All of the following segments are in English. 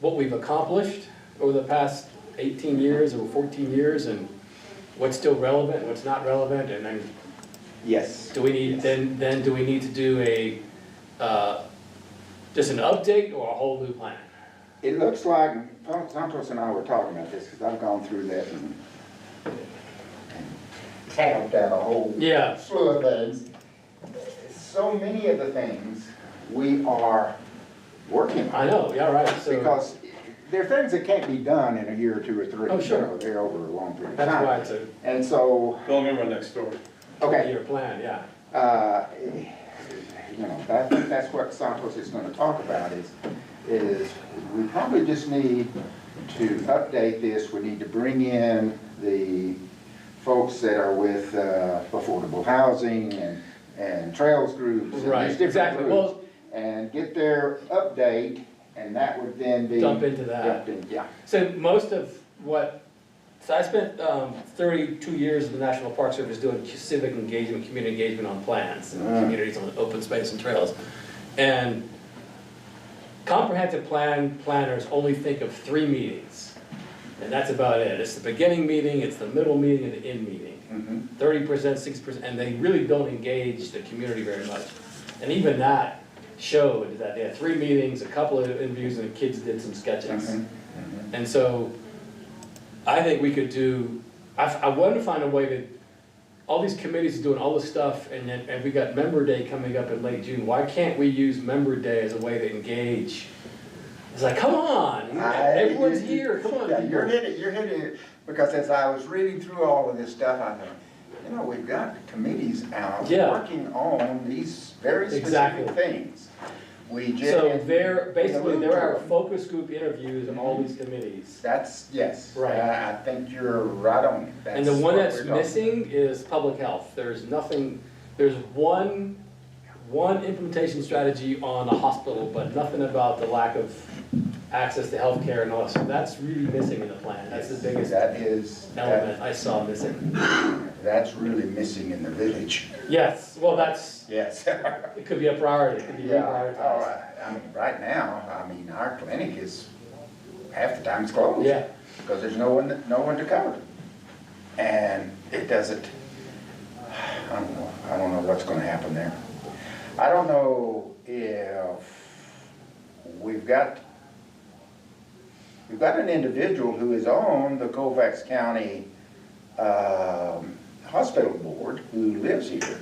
what we've accomplished over the past 18 years or 14 years and what's still relevant, what's not relevant, and then Yes. do we need, then do we need to do a, just an update or a whole new plan? It looks like, Santos and I were talking about this, because I've gone through that and tabbed out a whole Yeah. slew of things. So many of the things we are working on. I know, yeah, right, so. Because there are things that can't be done in a year or two or three. Oh, sure. You know, they're over a long period of That's time. why it's a And so, Don't remember next door. okay, year plan, yeah. you know, I think that's what Santos is gonna talk about is we probably just need to update this. We need to bring in the folks that are with affordable housing and trails groups. And Right, these different exactly. groups, Well- and get their update, and that would then be. Dump into that. dumped in, yeah. So most of what, so I spent 32 years in the National Park Service doing civic engagement, community engagement on plans and communities on open space and trails. And comprehensive planners only think of 3 meetings. And that's about it. It's the beginning meeting, it's the middle meeting, and the end meeting. 30%, 60%, and they really don't engage the community very much. And even that showed that they had 3 meetings, a couple of interviews, and the kids did some sketches. And so I think we could do, I want to find a way to, all these committees are doing all this stuff, and we got Member Day coming up in late June. Why can't we use Member Day as a way to engage? It's like, come on, everyone's here, come on. Yeah, people. you're hitting it, because as I was reading through all of this stuff, I thought, you know, we've got committees out Yeah. working on these very specific Exactly. things. We just. So they're, basically, in the they're our loop. focus group interviews on all these committees. That's, yes. Right. I think you're right on. And the one That's that's what we're talking missing is public health. There's nothing, there's one implementation strategy on a hospital, but nothing about the lack of access to healthcare and all that. So that's really missing in the plan. That's the biggest That is, element I saw missing. that's really missing in the village. Yes, well, that's, Yes. it could be a priority, it could be Yeah, reprioritized. I mean, right now, I mean, our clinic is, half the time it's closed. Yeah, Because there's no one to cover it. And it doesn't, I don't know what's gonna happen there. I don't know if we've got an individual who is on the Colfax County Hospital Board who lives here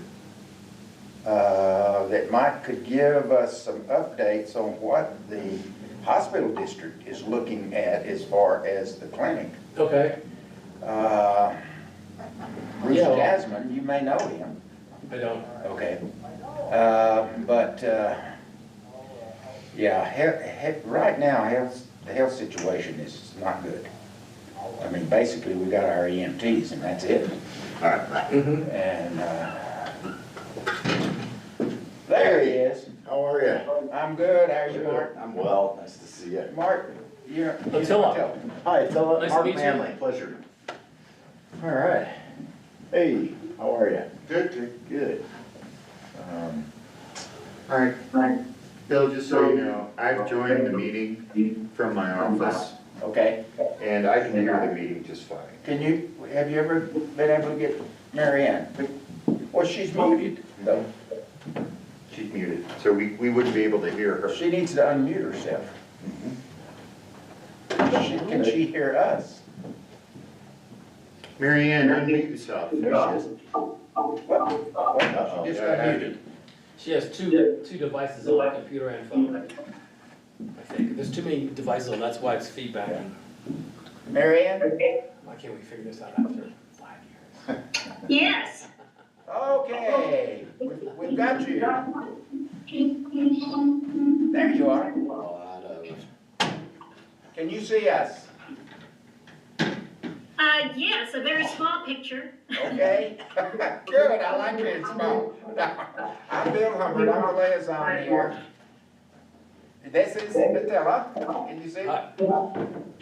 that could give us some updates on what the hospital district is looking at as far as the clinic. okay, Bruce Yeah, well- Jasmine, you may know him. I don't, Okay. Yeah, right now, the health situation is not good. I mean, basically, we got our EMTs and that's it. mhm. And, there he is. How are you? I'm good, how are you, Mark? I'm well, nice to see you. Mark, you're. Attila. Hi, Attila. Nice to Mark meet you. Manley, pleasure. All right. Hey, how are you? Good. Good. All right, Bill, just so you know, I've joined the meeting from my office, Okay. and I can hear the meeting just fine. Have you ever been able to get Mary Ann? Well, she's muted, though. She's muted, so we wouldn't be able to hear her. She needs to unmute herself. Can she hear us? Mary Ann, unmute yourself. There she is. She just unmuted. She has two devices on her computer and phone. I think, there's too many devices on, that's why it's feedbacking. Mary Ann? Why can't we figure this out after 5 years? Yes. Okay, we've got you. There you are. A lot of. Can you see us? Yes, a very small picture. Okay? Good, I like it small. I'm Bill Humbert, I'm the liaison here. This is Attila, can you see? Hi.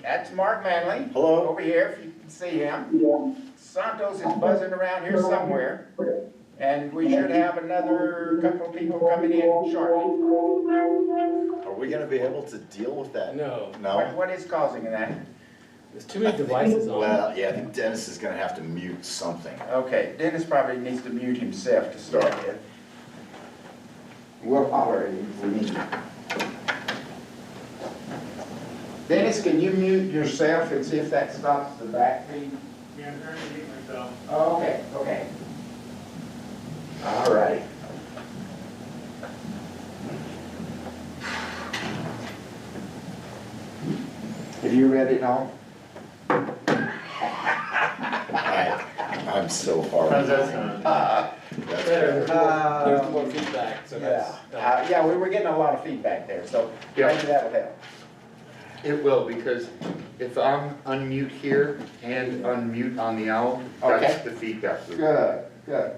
That's Mark Manley. Hello. Over here, if you can see him. Santos is buzzing around here somewhere. And we should have another couple of people coming in shortly. Are we gonna be able to deal with that? No, No? What is causing that? there's too many devices on. Well, yeah, I think Dennis is gonna have to mute something. Okay, Dennis probably needs to mute himself to start with. We'll holler at him if we need to. Dennis, can you mute yourself and see if that stops the back feed? Yeah, I'm trying to mute myself. Oh, okay, okay. All right. Have you read it all? I'm so far. How's that sound? That's Better, better. there's more feedback, so that's. Yeah, we were getting a lot of feedback there, so Yeah. maybe that would help. It will, because if I'm unmute here and unmute on the owl, that's Okay. the feedback loop. Good, good.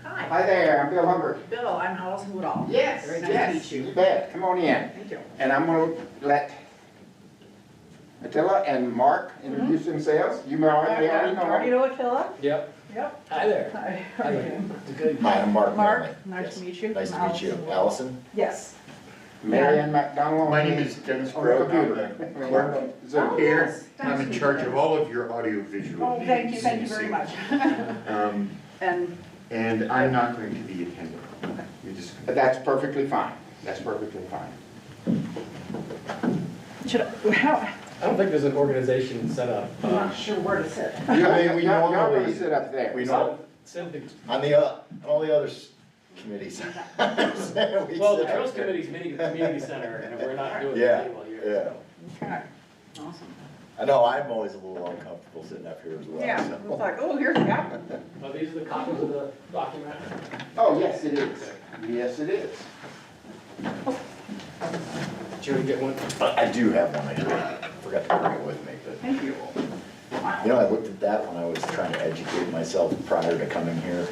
Hi, Hi there, I'm Bill Humbert. Bill, I'm Allison Woodall. Yes, Very nice to yes, meet you. you bet, come on in. Thank you. And I'm gonna let Attila and Mark introduce themselves. You may already Already know. know Attila? Yep, Yep. hi there. Hi, How how are are you? you? Good. Hi, I'm Mark Mark, Manley. nice Yes. to meet you. Nice to meet you. Allison. Allison? Yes. Marion McDonald. My name is Dennis On the Grove, I'm computer. the clerk Zoom. here. Yes, I'm nice in to charge meet of you. all of your audio-visual Oh, meetings. thank you very much. And, And I'm not going to be attending. You just, That's perfectly fine, that's perfectly fine. should I, how, I don't think there's an organization set up. I'm not sure where to sit. I mean, we Y'all normally- gonna sit up there. we know- Civic- On the, all the other committees. We Well, the sit Trails up there. Committee's meeting at the community center, and we're not doing Yeah, the table here. yeah. Okay, awesome. I know, I'm always a little uncomfortable sitting up here as well. Yeah, so. it's like, oh, here's the guy. Oh, these are the copies of the document? Oh, yes, it is. Yes, it is. Did you already get one? I do have one, I forgot to bring it with me, but, Thank you. you know, I looked at that when I was trying to educate myself prior to coming here.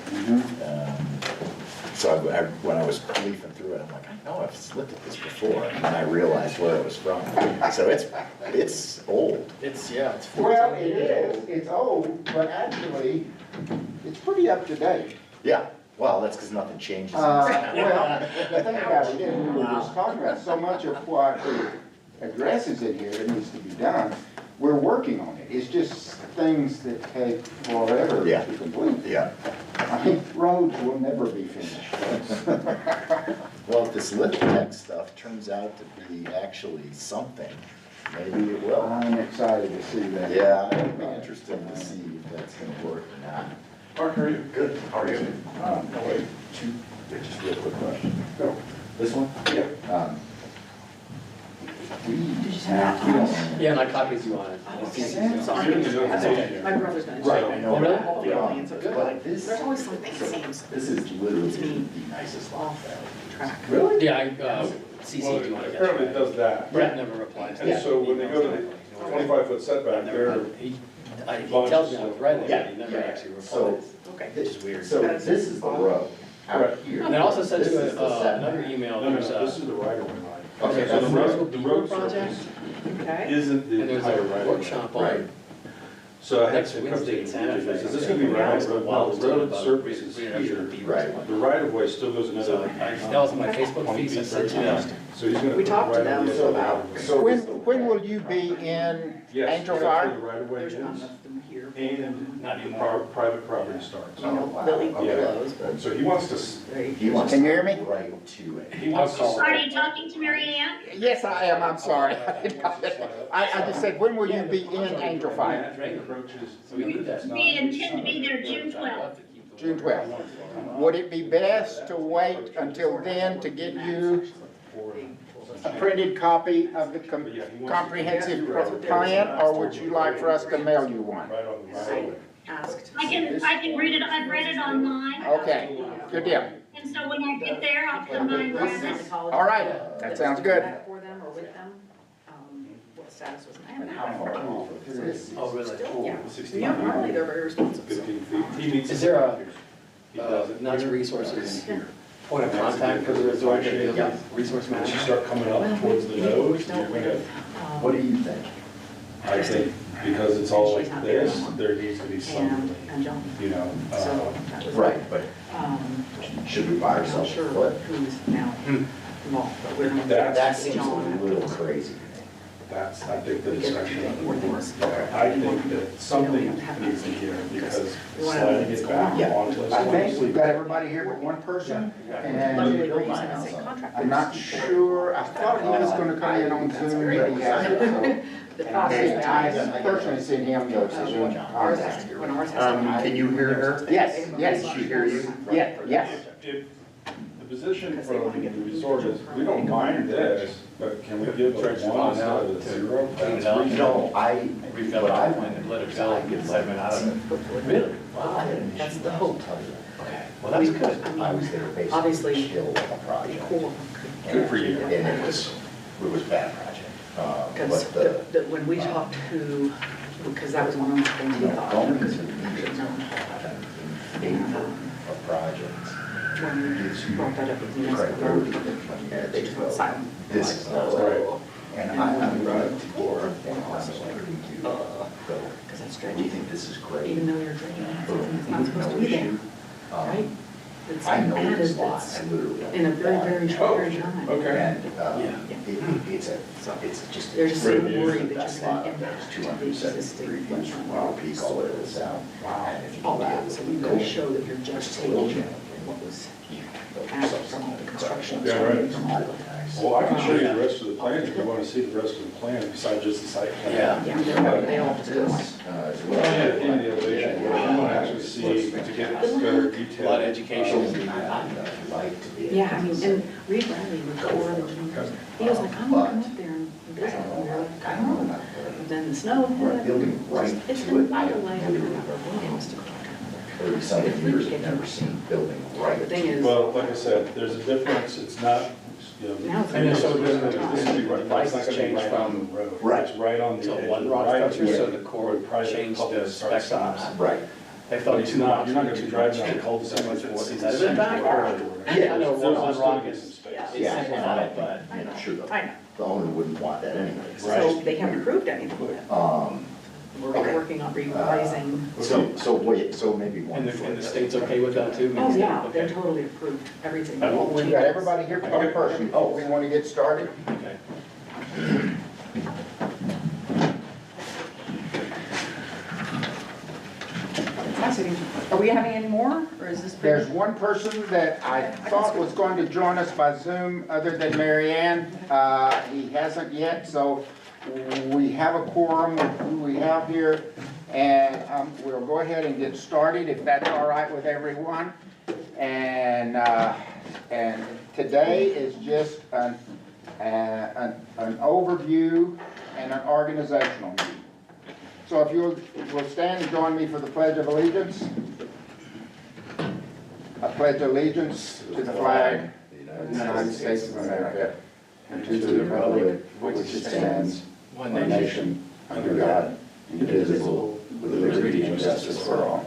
So when I was leafing through it, I'm like, I know I've looked at this before, and then I realized where it was from. So it's old. It's, yeah, it's 14 Well, it years is, old. it's old, but actually, it's pretty up to date. Yeah, well, that's because nothing changes. Well, the thing about it is, we were just talking about so much of what the addresses in here that needs to be done. We're working on it. It's just things that take forever Yeah. to complete. Yeah, I mean, roads will never be finished. well, if this Lithotex stuff turns out to be actually something, maybe it will. I'm excited to see that. Yeah, it'll be interesting to see if that's gonna work or not. Mark, how are you? Good, how are you? No, wait. Just real quick question. Go. This one? Yeah. We Did you send that to us? Yeah, my copies you wanted. That's okay. My brother's gonna. Right, check. I know. Really? All the audience, it's But like, this, there's always something, it seems, this is literally the nicest lot. track. Really? Yeah, I, CC'd you on it. Apparently it does that. Brett never replies. And so when they go to the 25-foot setback, they're, He tells me I was right, but he never Yeah, actually so- replies. Okay. Which is weird. So this is the road out Right. here. And then also sent This you is the setback. another email, no, no, there's this a, is the right of way line. Okay, So the that's road, the road project, surface Okay. isn't and the there's entire a right of workshop way. on So I had next to come Wednesday in to Santa Fe. is this gonna be right It's of road? wild No, stuff the road about surface is we actually here. be Right. The right of way still goes another. So that was my Facebook feed I sent you. So he's gonna. We put talked to right of them way about- right of way. So When will you be in Yes, Angel that's where Fire? the right of way There's is, none of them here. and Not the anymore. private property starts. You know, Billy Yeah. blows, but So he wants to, He wants Can to you hear me? right to it. he wants to. Are you talking to Mary Ann? Yes, I am, I'm sorry. I just said, when will you be in Angel Fire? So we need that. We intend to be there June 12th. June 12th. Would it be best to wait until then to get you a printed copy of the comprehensive plan, or would you like for us to mail you one? Right on the right of way. asked. I can read it, I've read it online, Okay, good deal. and so when I get there, I'll come by and grab it. All right, that sounds good. For them or with them, what status was, I haven't How had far that. off of this? Oh, really? Still, yeah. 16 Yeah, normally they're very responsive, so. 15 feet. He meets. Is there a, He does it natural here, resources here. point of contact for the resort, Yeah. resource Once you manager? start coming up towards the nose, you're gonna, What do you think? I think because it's all She's like not there this, anymore. there needs to be some, And John. you know, So that was. Right, but Um, should we buy I'm not ourselves sure a foot? who's now involved, but we're gonna. That seems a John. little crazy. that's, I think, the We get discussion of the board. things. I think that something needs to be here because We wanna sliding know it what's back going on. onto. I think we've got everybody here but one person, and Luckily, we're using the same contract. I'm not sure, I thought he was gonna come in on Zoom, but he hasn't, The so. process. I personally seen him go to Zoom. Ours has to, when ours has to. Can you hear her? Yes, yes. Can she hear you? Yeah, yes. If the position from the resort is, we don't mind this, but can we give like one instead of zero? That's reasonable. No, I, Refill what it I and wanted let it was fill I and get get segment out of it. Really? Well, I had an That's issue, the I'll hope. tell you. Okay, well, that's good. I was there basically Obviously, to kill a project. Cool. Good for you. And it was a bad project. Because But the, when we talked to, because that was one of the things we thought. going because to the we should know. meeting in favor of projects When gives we you brought that up with UNESCO, credibility when they just went silent. this is Right. And I'm going to board and also to go. Because that's We dredging, think this is great. even though you're dredging on Boom, something that's not supposed to no be there, issue. right? It's I know added this lot, that's I literally. in a very, very short Oh, period of time. okay. And, Yeah. it's just. They're just so Great news. worried that Best you're lot gonna up there impact is the 273 existing feet from Willow Peak all the way to the south. And if you all be able that, to so we go gotta show that you're just taking what was added from all the construction. Yeah, right. From all the. Well, I can show you the rest of the plan if you want to see the rest of the plan besides just the site plan. Yeah. Yeah, they all just go like. As Well, yeah, in the elevation, if you want to actually see, to get better detail. A lot of education. I'd like to be. Yeah, I mean, and Reed Bradley with Corps of Engineers, he was like, I'm gonna come up there and visit, and we're like, I don't know. But then the snow We're hit, building right it's to been it. by the way, I'm gonna have 30-something years, I've never seen building right. The thing is, Well, like I said, there's a difference, it's not, you know. Now it's And it's so gonna be different, on this top. is right, it's not gonna be right on the road. Right. It's right on the So edge. one of rock right structure, so where the Corps private changed public the starts specs on stops. that. Right. They But thought it's two not, lots you're not were gonna be too driving much. on the cul-de-sac like Is it's. that a bit back or? Yeah, I know There's one still rock gonna be is, some space. Yeah. is simplified, but. You know, sure, I know, the owner wouldn't want that anyways. so they haven't approved anything yet. We're Okay. working on revising. So wait, so maybe one. And the state's okay with that too? Oh, yeah, they're Okay. totally approved, everything. Oh, all the We've got changes. everybody here but one person. Oh, we want to get started? Okay. Fascinating. Are we having any more, or is this? There's one person that I thought was going to join us by Zoom other than Mary Ann. He hasn't yet, so we have a quorum of who we have here. And we'll go ahead and get started if that's all right with everyone. And today is just an overview and an organizational meeting. So if you will stand and join me for the Pledge of Allegiance. I pledge allegiance to the flag of the United States of America and to the republic for which it stands, one nation, under God, indivisible, with liberty and justice for all.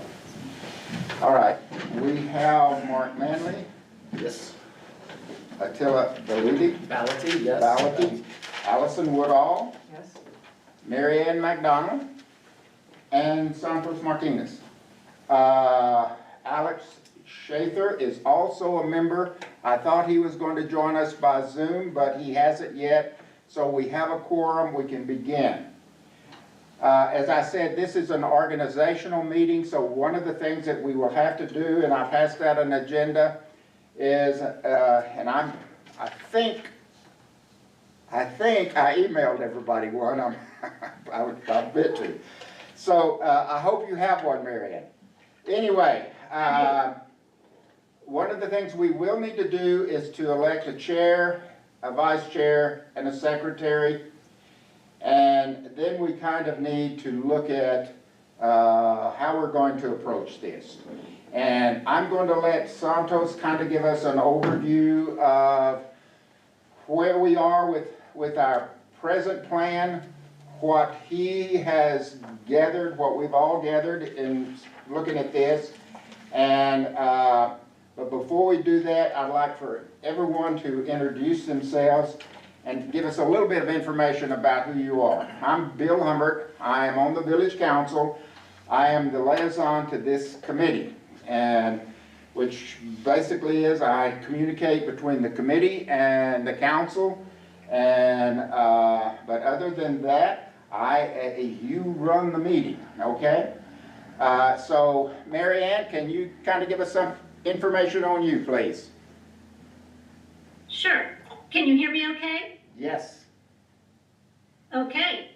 All right, we have Mark Manley, Yes. Attila Baliti, Balloty, yes. Baliti, Allison Woodall, Yes. Mary Ann McDonald, and Santos Martinez. Alex Schaefer is also a member. I thought he was going to join us by Zoom, but he hasn't yet. So we have a quorum, we can begin. As I said, this is an organizational meeting, so one of the things that we will have to do, and I passed out an agenda, is, and I think I emailed everybody one. I'll bet you. So I hope you have one, Mary Ann. Anyway, one of the things we will need to do is to elect a chair, a vice chair, and a secretary. And then we kind of need to look at how we're going to approach this. And I'm going to let Santos kind of give us an overview of where we are with our present plan, what he has gathered, what we've all gathered in looking at this. And but before we do that, I'd like for everyone to introduce themselves and give us a little bit of information about who you are. I'm Bill Humbert. I am on the village council. I am the liaison to this committee, and which basically is I communicate between the committee and the council. And but other than that, you run the meeting, okay? So Mary Ann, can you kind of give us some information on you, please? Sure. Can you hear me okay? Yes. Okay.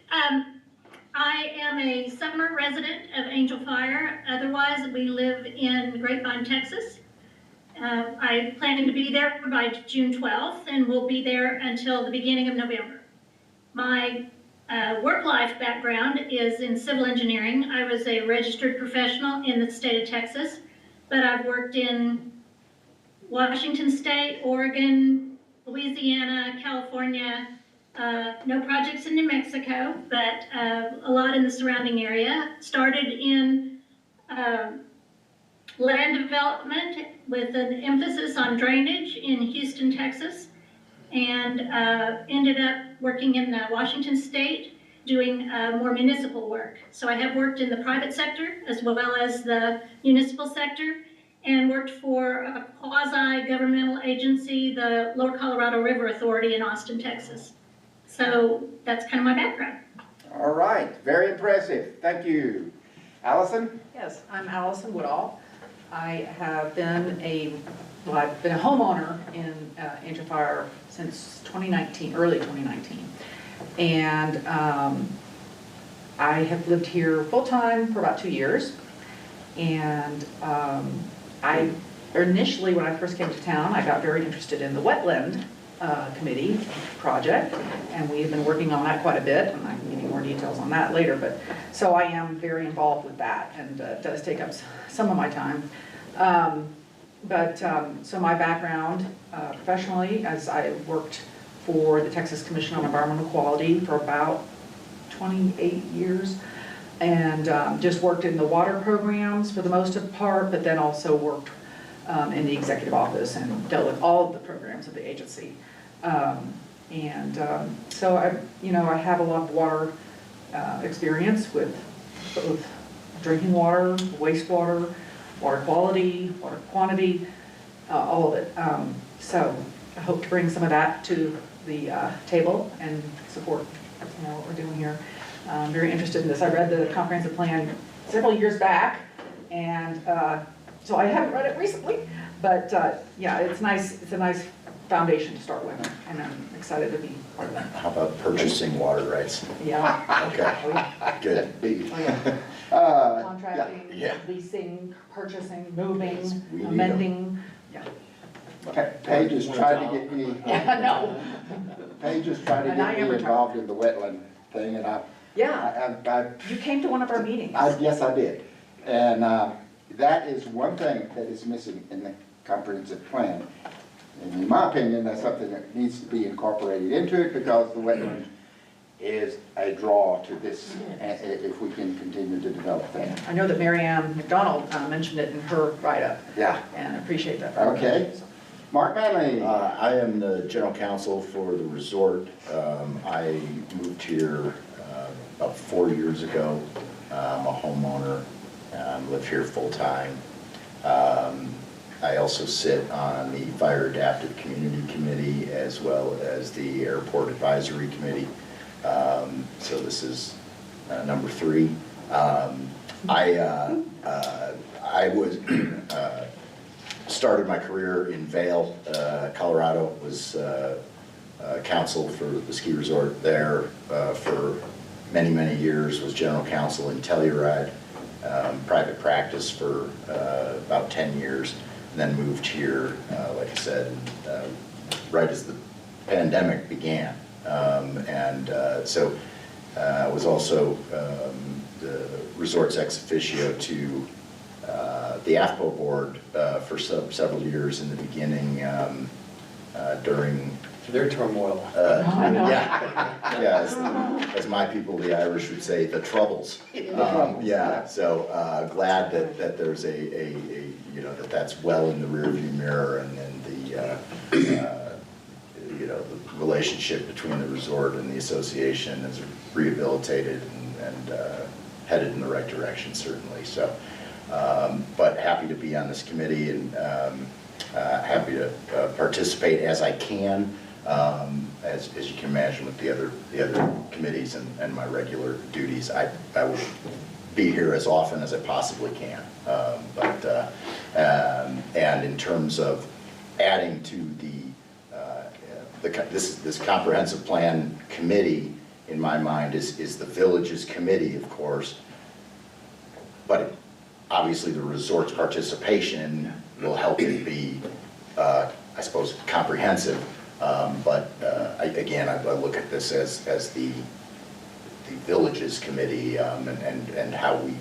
I am a summer resident of Angel Fire. Otherwise, we live in Grapevine, Texas. I'm planning to be there by June 12th and will be there until the beginning of November. My work-life background is in civil engineering. I was a registered professional in the state of Texas, but I've worked in Washington State, Oregon, Louisiana, California, no projects in New Mexico, but a lot in the surrounding area. Started in land development with an emphasis on drainage in Houston, Texas, and ended up working in Washington State doing more municipal work. So I have worked in the private sector as well as the municipal sector, and worked for a quasi-governmental agency, the Lower Colorado River Authority in Austin, Texas. So that's kind of my background. All right, very impressive. Thank you. Allison? Yes, I'm Allison Woodall. I have been I've been a homeowner in Angel Fire since 2019, early 2019. And I have lived here full-time for about 2 years. And I initially, when I first came to town, I got very interested in the wetland committee project, and we have been working on that quite a bit, and I can give you more details on that later, but so I am very involved with that, and it does take up some of my time. So my background professionally, as I worked for the Texas Commission on Environmental Quality for about 28 years, and just worked in the water programs for the most part, but then also worked in the executive office and dealt with all of the programs of the agency. So I have a lot of water experience with both drinking water, wastewater, water quality, water quantity, all of it. So I hope to bring some of that to the table and support what we're doing here. I'm very interested in this. I read the comprehensive plan several years back, and so I haven't read it recently, but yeah, it's nice. It's a nice foundation to start with, and I'm excited to be part of that. How about purchasing water rights? Yeah. Okay, Oh, yeah. good. Oh, yeah. Yeah. Contracting, Yeah. leasing, purchasing, moving, We need 'em. amending. Yeah. Paige is trying to get me, Yeah, no. Paige is trying to And I get am me retired. involved in the wetland thing, and Yeah. You came to one of our meetings. yes, I did. And that is one thing that is missing in the comprehensive plan. And in my opinion, that's something that needs to be incorporated into it, because the wetland is a draw to this, if we can continue to develop that. I know that Mary Ann McDonald mentioned it in her write-up, Yeah, and I appreciate that. okay. Mark Manley. I am the general counsel for the resort. I moved here about 4 years ago. I'm a homeowner, live here full-time. I also sit on the Fire Adaptive Community Committee as well as the Airport Advisory Committee. So this is number 3. I was started my career in Vail, Colorado. Was counsel for the ski resort there for many, many years. Was general counsel in Telluride, private practice for about 10 years. And then moved here, like I said, right as the pandemic began. So I was also the resort's ex officio to the AFPO board for several years in the beginning during Their turmoil. I know. yeah, as my people, the Irish would say, the troubles. Yeah, so glad that there's that's well in the rearview mirror, and then the relationship between the resort and the association is rehabilitated and headed in the right direction, certainly. So, but happy to be on this committee and happy to participate as I can, as you can imagine with the other committees and my regular duties. I will be here as often as I possibly can. And in terms of adding to this comprehensive plan committee, in my mind, is the villages committee, of course. But obviously the resort's participation will help it be, I suppose, comprehensive. Again, I look at this as the villages committee and how we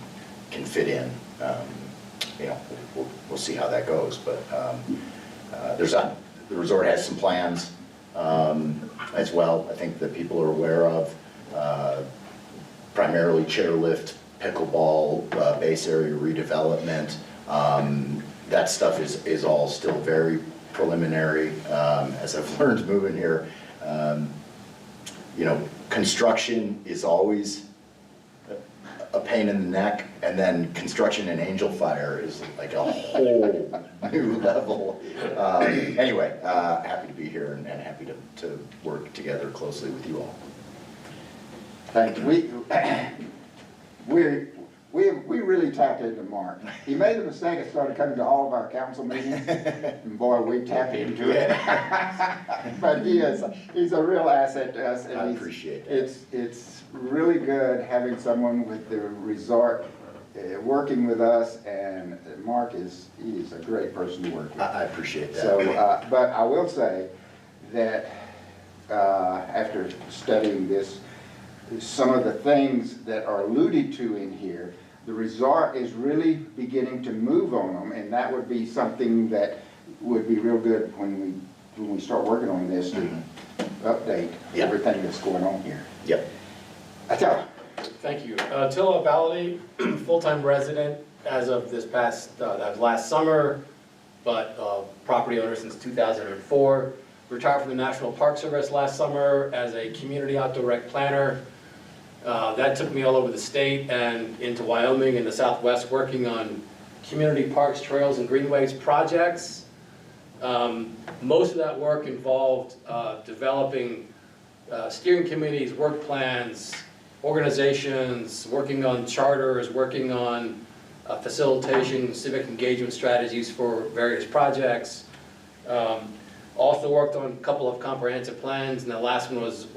can fit in. We'll see how that goes. But the resort has some plans as well. I think that people are aware of, primarily chairlift, pickleball, base area redevelopment. That stuff is all still very preliminary. As I've learned moving here, construction is always a pain in the neck, and then construction in Angel Fire is like a whole new level. Anyway, happy to be here and happy to work together closely with you all. Thank you. We really tapped into Mark. He made the mistake and started coming to all of our council meetings, and boy, we tapped into it. But he's a real asset to us. And I appreciate that. It's really good having someone with the resort working with us, and Mark he's a great person to work with. I appreciate that. So, but I will say that after studying this, some of the things that are alluded to in here, the resort is really beginning to move on them, and that would be something that would be real good when we start working on this to update everything that's going on here. Yep. Attila. Thank you. Attila Baladi, full-time resident as of this past, that was last summer, but property owner since 2004. Retired from the National Park Service last summer as a community outdoor rec planner. That took me all over the state and into Wyoming and the Southwest, working on community parks, trails, and greenways projects. Most of that work involved developing steering committees, work plans, organizations, working on charters, working on facilitation, civic engagement strategies for various projects. Also worked on a couple of comprehensive plans, and the last one was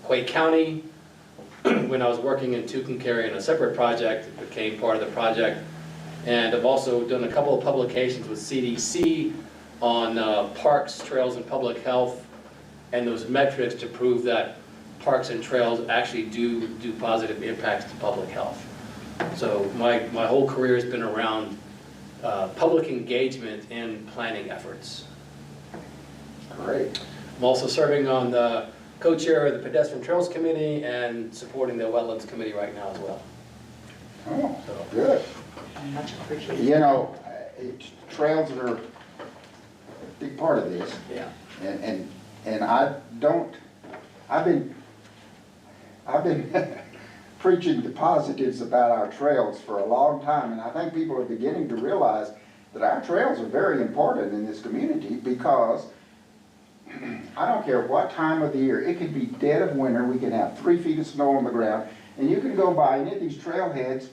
Quake County. When I was working in Tucumcari in a separate project, it became part of the project. And I've also done a couple of publications with CDC on parks, trails, and public health, and those metrics to prove that parks and trails actually do positive impacts to public health. So my whole career has been around public engagement in planning efforts. Great. I'm also serving on the co-chair of the Pedestrian Trails Committee and supporting the Wetlands Committee right now as well. Oh, good. Much appreciated. You know, trails are a big part of this. Yeah. And I've been preaching the positives about our trails for a long time, and I think people are beginning to realize that our trails are very important in this community, because I don't care what time of the year, it could be dead of winter, we can have 3 feet of snow on the ground, and you can go by any of these trailheads,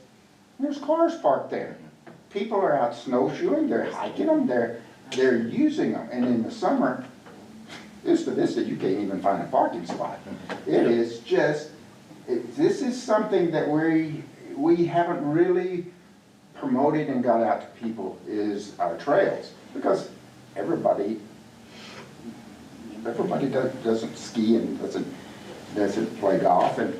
and there's cars parked there. People are out snowshoeing, they're hiking them, they're using them, and in the summer, Vista Vista, you can't even find a parking spot. It is just, this is something that we haven't really promoted and got out to people, is our trails, because everybody doesn't ski and doesn't play golf, and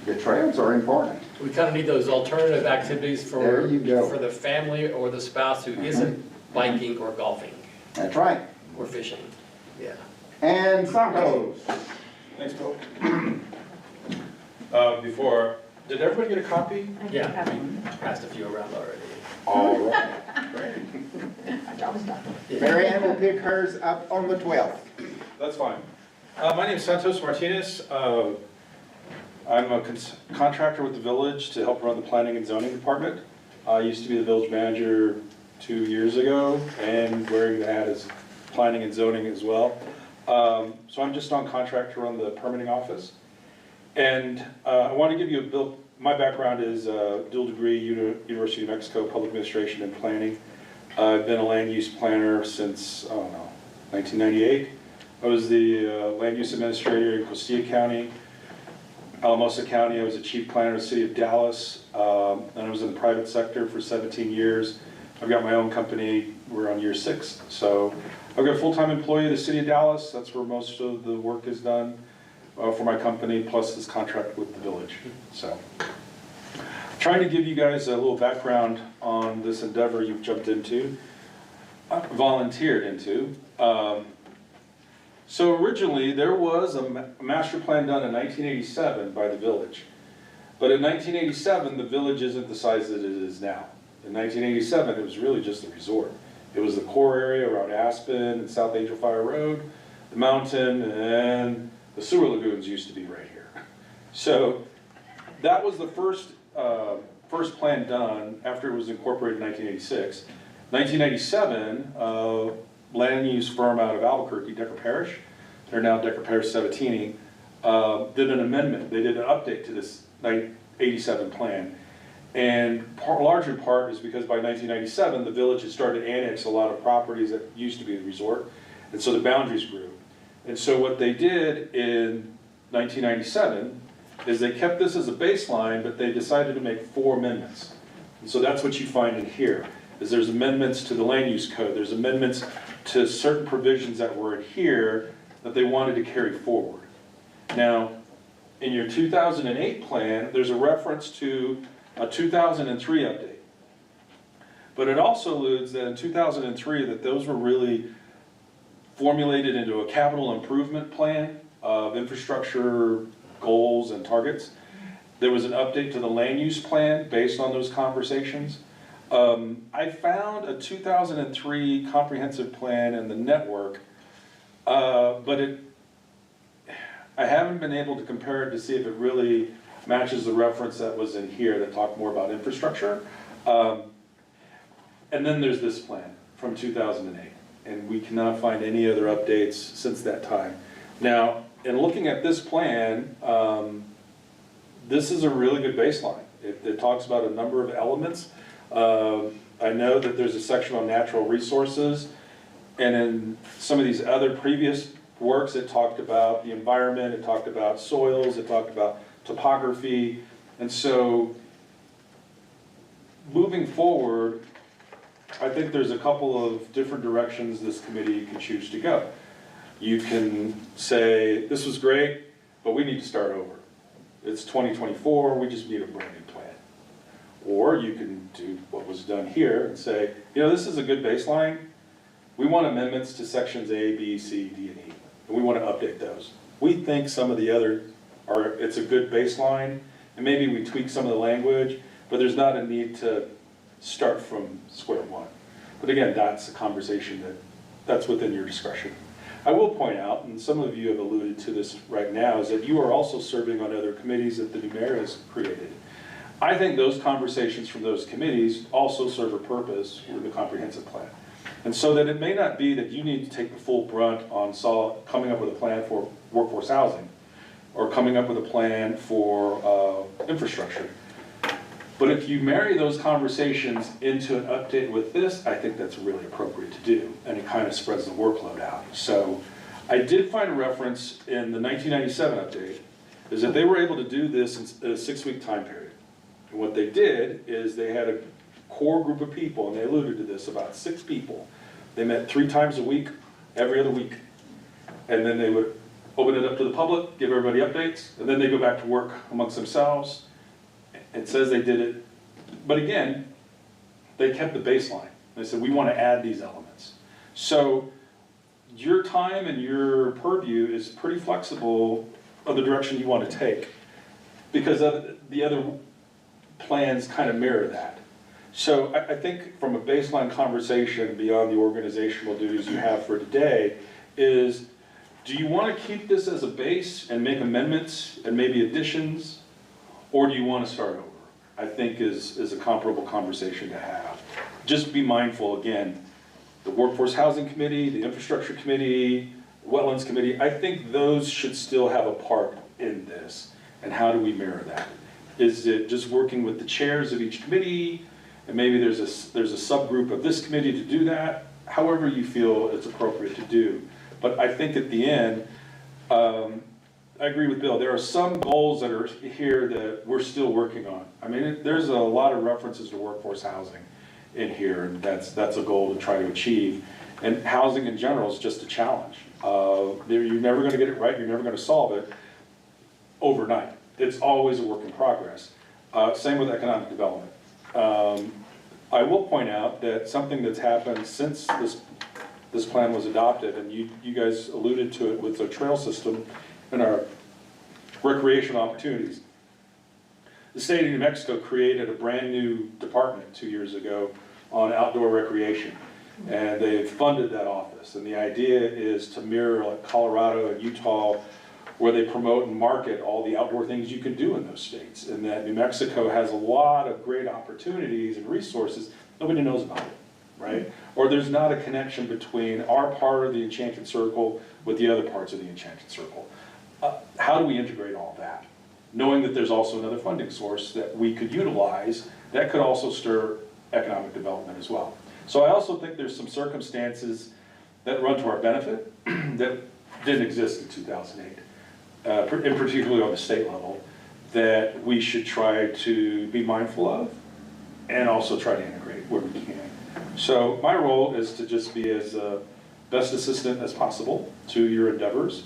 the trails are important. We kind of need those alternative activities for, There you go. for the family or the spouse who isn't biking or golfing That's right. or fishing. Yeah. And Santos. Thanks, Bill. Before, did everybody get a copy? Yeah, we passed a few around already. All right. My job is done. Mary Ann will pick hers up on the 12th. That's fine. My name is Santos Martinez. I'm a contractor with the village to help run the planning and zoning department. I used to be the village manager 2 years ago and wearing the hat as planning and zoning as well. So I'm just on contract to run the permitting office. And I want to give you my background is dual degree, University of New Mexico, Public Administration and Planning. I've been a land use planner since, 1998. I was the land use administrator in Costilla County, Alamosa County. I was the chief planner of the city of Dallas. And I was in the private sector for 17 years. I've got my own company. We're on year 6. So I've got a full-time employee of the city of Dallas. That's where most of the work is done for my company, plus this contract with the village. So trying to give you guys a little background on this endeavor you've jumped into, volunteered into. So originally there was a master plan done in 1987 by the village. But in 1987, the village isn't the size that it is now. In 1987, it was really just a resort. It was the core area around Aspen and South Angel Fire Road, the mountain, and the sewer lagoons used to be right here. So that was the first plan done after it was incorporated in 1986. 1997, land use firm out of Albuquerque, Decker Parish, they're now Decker Parish Sabatini, did an amendment. They did an update to this 87 plan. And large in part is because by 1997, the village had started to annex a lot of properties that used to be the resort, and so the boundaries grew. And so what they did in 1997 is they kept this as a baseline, but they decided to make 4 amendments. And so that's what you find in here, is there's amendments to the land use code, there's amendments to certain provisions that were in here that they wanted to carry forward. Now, in your 2008 plan, there's a reference to a 2003 update. But it also alludes that in 2003 that those were really formulated into a capital improvement plan of infrastructure goals and targets. There was an update to the land use plan based on those conversations. I found a 2003 comprehensive plan in the network, but I haven't been able to compare it to see if it really matches the reference that was in here that talked more about infrastructure. And then there's this plan from 2008, and we cannot find any other updates since that time. Now, in looking at this plan, this is a really good baseline. It talks about a number of elements. I know that there's a section on natural resources, and in some of these other previous works, it talked about the environment, it talked about soils, it talked about topography. And so moving forward, I think there's a couple of different directions this committee can choose to go. You can say, this was great, but we need to start over. It's 2024, we just need a brand new plan. Or you can do what was done here and say, this is a good baseline. We want amendments to sections A, B, C, D, and E, and we want to update those. We think some of the other it's a good baseline, and maybe we tweak some of the language, but there's not a need to start from square one. But again, that's a conversation that's within your discretion. I will point out, and some of you have alluded to this right now, is that you are also serving on other committees that the new mayor has created. I think those conversations from those committees also serve a purpose with the comprehensive plan. And so that it may not be that you need to take the full brunt on coming up with a plan for workforce housing, or coming up with a plan for infrastructure. But if you marry those conversations into an update with this, I think that's really appropriate to do, and it kind of spreads the workload out. So I did find a reference in the 1997 update, is that they were able to do this in a 6-week time period. And what they did is they had a core group of people, and they alluded to this, about 6 people. They met 3 times a week, every other week. And then they would open it up to the public, give everybody updates, and then they go back to work amongst themselves. It says they did it, but again, they kept the baseline. They said, we want to add these elements. So your time and your purview is pretty flexible of the direction you want to take, because the other plans kind of mirror that. So I think from a baseline conversation beyond the organizational duties you have for today is, do you want to keep this as a base and make amendments and maybe additions? Or do you want to start over? I think is a comparable conversation to have. Just be mindful, again, the Workforce Housing Committee, the Infrastructure Committee, Wetlands Committee, I think those should still have a part in this. And how do we mirror that? Is it just working with the chairs of each committee? And maybe there's a subgroup of this committee to do that? However you feel it's appropriate to do. But I think at the end, I agree with Bill, there are some goals that are here that we're still working on. I mean, there's a lot of references to workforce housing in here, and that's a goal to try to achieve. And housing in general is just a challenge. You're never gonna get it right, you're never gonna solve it overnight. It's always a work in progress. Same with economic development. I will point out that something that's happened since this plan was adopted, and you guys alluded to it with the trail system and our recreation opportunities. The state of New Mexico created a brand new department 2 years ago on outdoor recreation. And they've funded that office. And the idea is to mirror like Colorado and Utah, where they promote and market all the outdoor things you can do in those states. And that New Mexico has a lot of great opportunities and resources, nobody knows about it, right? Or there's not a connection between our part of the Enchanted Circle with the other parts of the Enchanted Circle. How do we integrate all that? Knowing that there's also another funding source that we could utilize that could also stir economic development as well. So I also think there's some circumstances that run to our benefit that didn't exist in 2008, and particularly on the state level, that we should try to be mindful of and also try to integrate where we can. So my role is to just be as best assistant as possible to your endeavors.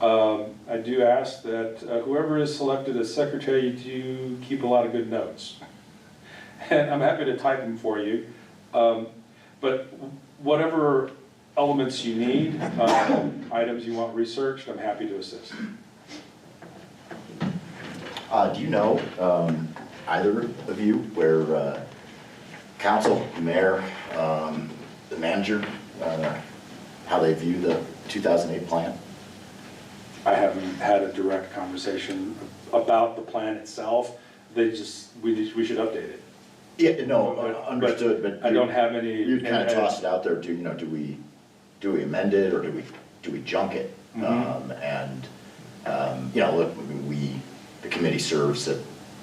I do ask that whoever is selected as secretary do keep a lot of good notes. And I'm happy to type them for you. But whatever elements you need, items you want researched, I'm happy to assist. Do you know, either of you, where council, mayor, the manager, how they view the 2008 plan? I haven't had a direct conversation about the plan itself. We should update it. Yeah, no, But- understood, but. I don't have any. You kind of tossed it out there, do we amend it, or do we junk it? Look, the committee serves at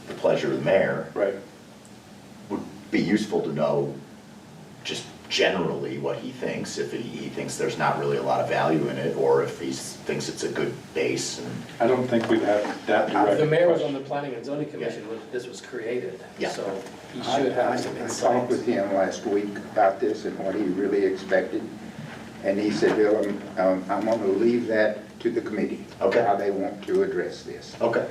the pleasure of the mayor. Right. Would be useful to know just generally what he thinks, if he thinks there's not really a lot of value in it, or if he thinks it's a good base. And I don't think we've had that direct. The mayor was on the planning and zoning commission when this was created, Yeah. so he should have some I insight. talked with him last week about this and what he really expected. And he said, Bill, I'm going to leave that to the committee. Okay. How they want to address this. Okay.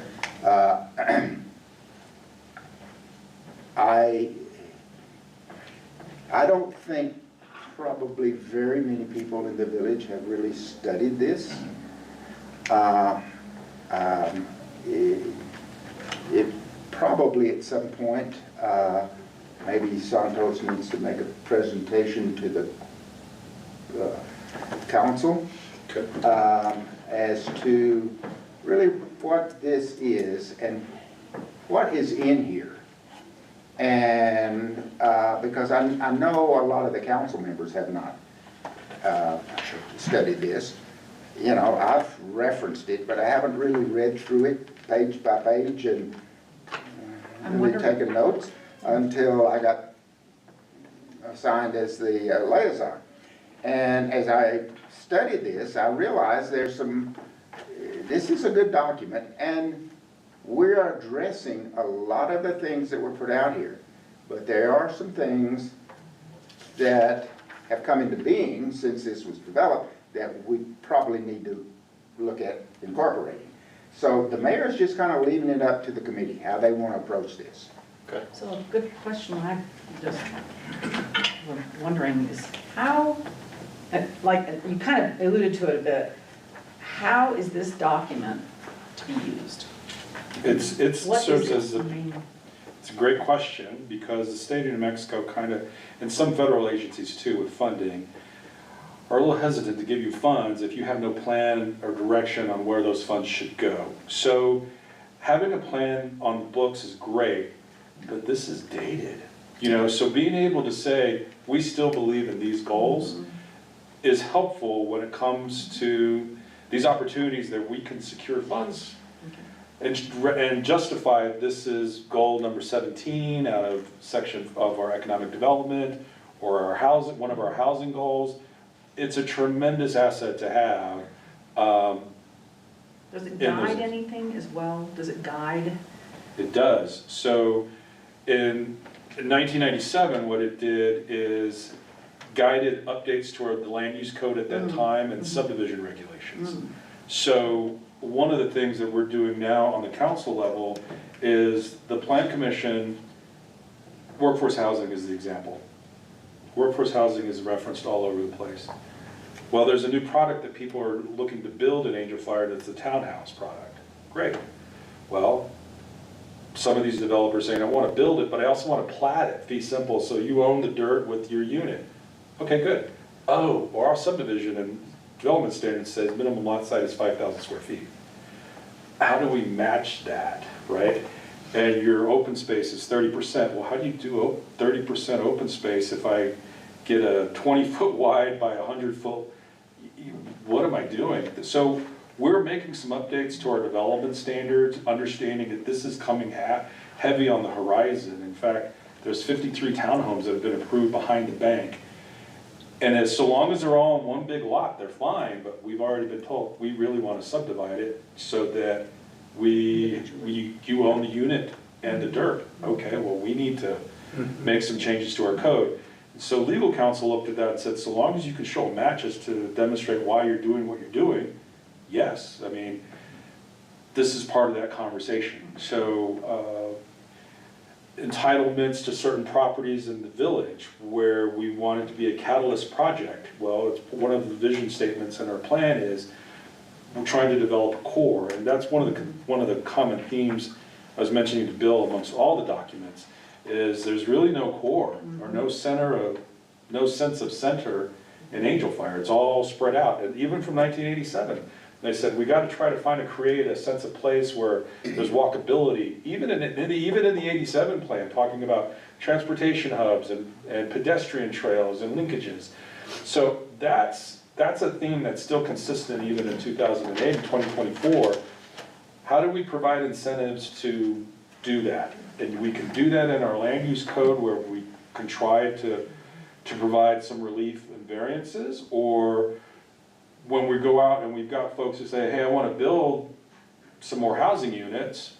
I don't think probably very many people in the village have really studied this. It probably at some point, maybe Santos needs to make a presentation to the council as to really what this is and what is in here. And because I know a lot of the council members have not studied this. You know, I've referenced it, but I haven't really read through it page by page and really taken notes until I got assigned as the liaison. And as I studied this, I realized this is a good document, and we're addressing a lot of the things that were put out here. But there are some things that have come into being since this was developed that we probably need to look at incorporating. So the mayor's just kind of leaving it up to the committee, how they want to approach this. Okay. So a good question I just was wondering is how, like you kind of alluded to it a bit, how is this document to be used? It What serves is as it? a, it's a great question, because the state of New Mexico kind of, and some federal agencies too with funding, are a little hesitant to give you funds if you have no plan or direction on where those funds should go. So having a plan on the books is great, but this is dated. You know, so being able to say, we still believe in these goals is helpful when it comes to these opportunities that we can secure funds and justify this is goal number 17 out of section of our economic development or our housing, one of our housing goals. It's a tremendous asset to have. Does it And guide there's- anything as well? Does it guide? It does. So in 1997, what it did is guided updates to the land use code at that time and subdivision regulations. So one of the things that we're doing now on the council level is the Plan Commission, workforce housing is the example. Workforce housing is referenced all over the place. Well, there's a new product that people are looking to build in Angel Fire that's the townhouse product. Great. Well, some of these developers saying, I want to build it, but I also want to plat it, fee simple, so you own the dirt with your unit. Okay, good. Oh, or our subdivision and development standard says minimum lot size is 5,000 square feet. How do we match that, right? And your open space is 30%. Well, how do you do 30% open space if I get a 20-foot wide by 100-foot? What am I doing? So we're making some updates to our development standards, understanding that this is coming heavy on the horizon. In fact, there's 53 townhomes that have been approved behind the bank. And so long as they're all in one big lot, they're fine, but we've already been told, we really want to subdivide it so that you own the unit and the dirt. Okay, well, we need to make some changes to our code. So legal counsel looked at that and said, so long as you can show matches to demonstrate why you're doing what you're doing, yes, I mean, this is part of that conversation. So entitlements to certain properties in the village where we want it to be a catalyst project. Well, it's one of the vision statements in our plan is we're trying to develop a core, and that's one of the common themes I was mentioning to Bill amongst all the documents, is there's really no core or no sense of center in Angel Fire. It's all spread out, and even from 1987, they said we got to try to create a sense of place where there's walkability. Even in the 87 plan, talking about transportation hubs and pedestrian trails and linkages. So that's a theme that's still consistent even in 2008 and 2024. How do we provide incentives to do that? And we can do that in our land use code where we contrive to provide some relief and variances, or when we go out and we've got folks who say, hey, I want to build some more housing units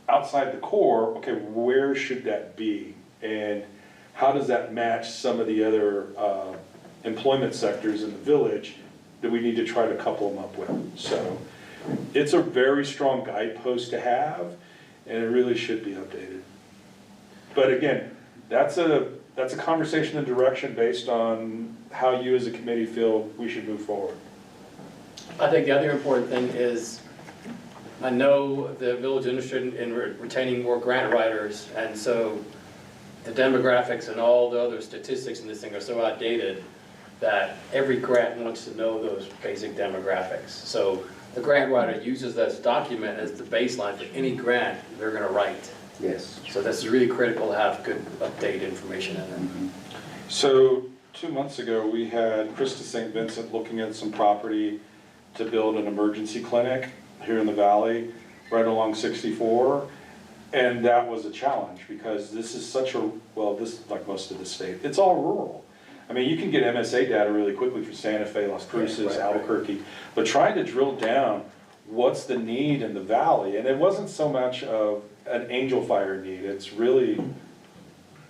outside the core, okay, where should that be? And how does that match some of the other employment sectors in the village that we need to try to couple them up with? So it's a very strong guidepost to have, and it really should be updated. But again, that's a conversation and direction based on how you as a committee feel we should move forward. I think the other important thing is, I know the village is interested in retaining more grant writers, and so the demographics and all the other statistics in this thing are so outdated that every grant wants to know those basic demographics. So the grant writer uses this document as the baseline for any grant they're gonna write. Yes. So this is really critical to have good updated information in there. So 2 months ago, we had Krista St. Vincent looking at some property to build an emergency clinic here in the valley, right along 64. And that was a challenge because this is this, like most of the state, it's all rural. I mean, you can get MSA data really quickly for Santa Fe, Las Cruces, Right. Albuquerque, but trying to drill down what's the need in the valley, and it wasn't so much of an Angel Fire need, it's really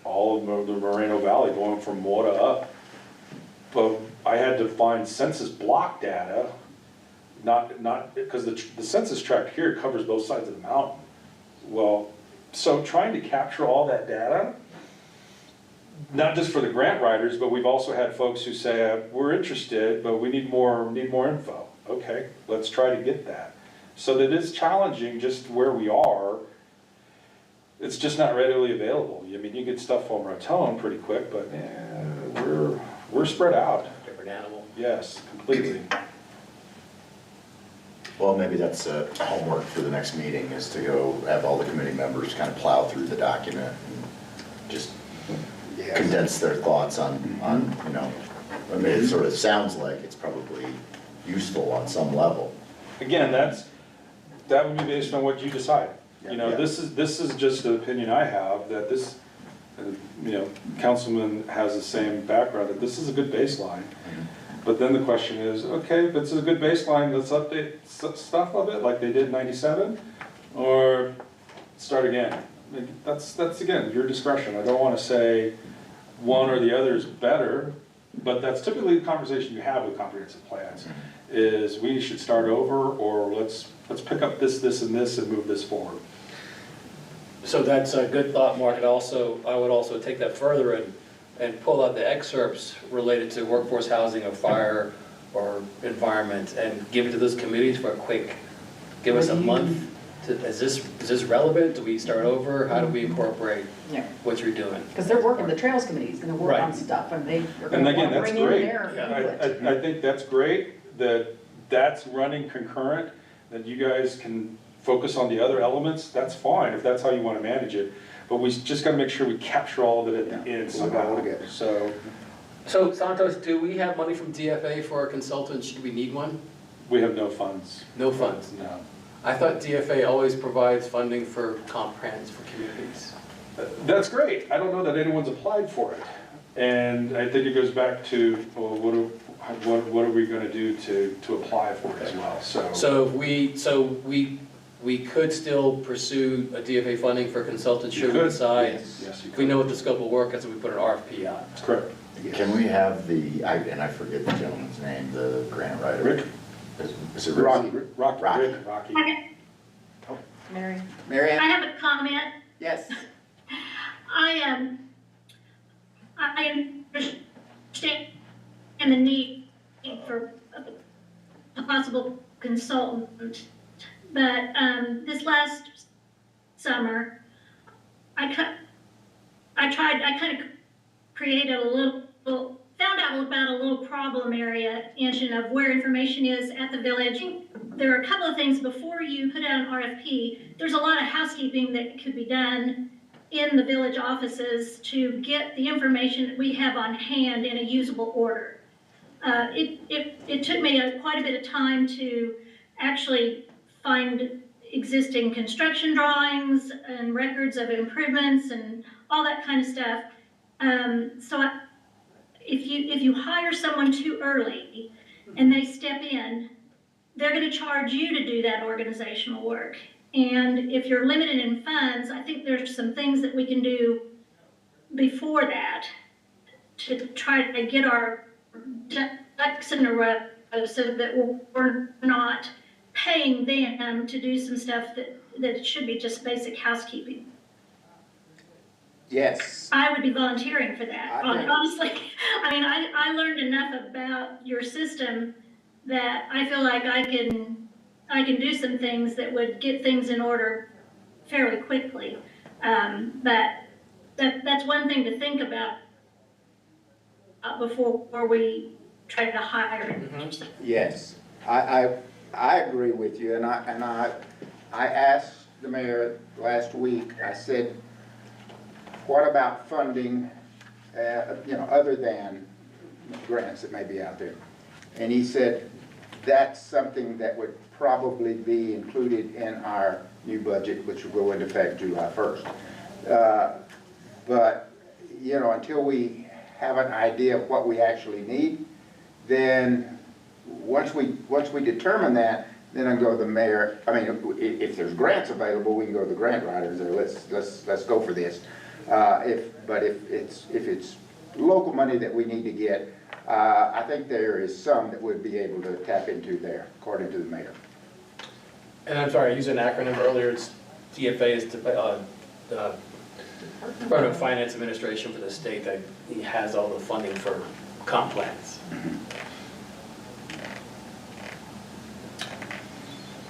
all of the Moreno Valley going from Mora up. But I had to find census block data, not because the census tract here covers both sides of the mountain. Well, so trying to capture all that data, not just for the grant writers, but we've also had folks who say, we're interested, but we need more info. Okay, let's try to get that. So that is challenging just where we are. It's just not readily available. I mean, you get stuff from Raton pretty quick, but we're spread out. Different animal. yes, completely. Well, maybe that's homework for the next meeting, is to go have all the committee members kind of plow through the document and just Yes. condense their thoughts on, you know, I mean, it sort of sounds like it's probably useful on some level. Again, that would be based on what you decide. You know, Yeah. this is just an opinion I have, that this, you know, Councilman has the same background, that this is a good baseline. But then the question is, okay, if it's a good baseline, let's update stuff of it like they did in '97, or start again. Like, that's again, your discretion. I don't wanna say one or the other is better, but that's typically the conversation you have with comprehensive plans, is we should start over, or let's pick up this, and this, and move this forward. So that's a good thought, Mark, and also, I would also take that further and pull out the excerpts related to workforce housing or fire or environment and give it to those committees for a quick, give us a month. Is this relevant? Do we start over? How do we incorporate Yeah, what you're doing? because they're working, the Trails Committee's gonna work on Right. stuff, and they are And gonna again, wanna that's bring in great. their input. I think that's great, that's running concurrent, that you guys can focus on the other elements, that's fine, if that's how you wanna manage it. But we just gotta make sure we capture all of it at the Yeah, end pull it all somehow, together. so Santos, do we have money from DFA for our consultants? Should we need one? we have no funds. No funds. No. I thought DFA always provides funding for comp plans for communities. That's great, I don't know that anyone's applied for it. And I think it goes back to, well, what are we gonna do to apply for it as well, so. So we could still pursue a DFA funding for consultants should we could, decide. Yes, you If we could. know what the scope of work is, we put an RFP out. That's correct. Can we have and I forget the gentleman's name, the grant writer? Rick? Is it Rick? Rocky. Rocky. Rocky. Rick, Rocky. Okay, Mary? Mary I Ann? have a comment. Yes. I understand the need for a possible consultant, but this last summer, I kind of created found out about a little problem area of where information is at the village. There are a couple of things before you put out an RFP. There's a lot of housekeeping that could be done in the village offices to get the information that we have on hand in a usable order. It took me quite a bit of time to actually find existing construction drawings and records of improvements and all that kind of stuff. If you hire someone too early and they step in, they're going to charge you to do that organizational work. And if you're limited in funds, I think there's some things that we can do before that to try to get our ducks in a row so that we're not paying them to do some stuff that should be just basic housekeeping. Yes. I would be volunteering for that, I think- honestly. I mean, I learned enough about your system that I feel like I can do some things that would get things in order fairly quickly. But that's one thing to think about before we try to hire. Yes, I agree with you, and I asked the mayor last week, I said, what about funding, other than grants that may be out there? And he said, that's something that would probably be included in our new budget, which will go into effect July 1st. But, until we have an idea of what we actually need, then once we determine that, then I go to the mayor. I mean, if there's grants available, we can go to the grant writers and let's go for this. If it's local money that we need to get, I think there is some that would be able to tap into there, according to the mayor. And I'm sorry, I used an acronym earlier, it's DFA is Department of Finance Administration for the state that has all the funding for comp plans.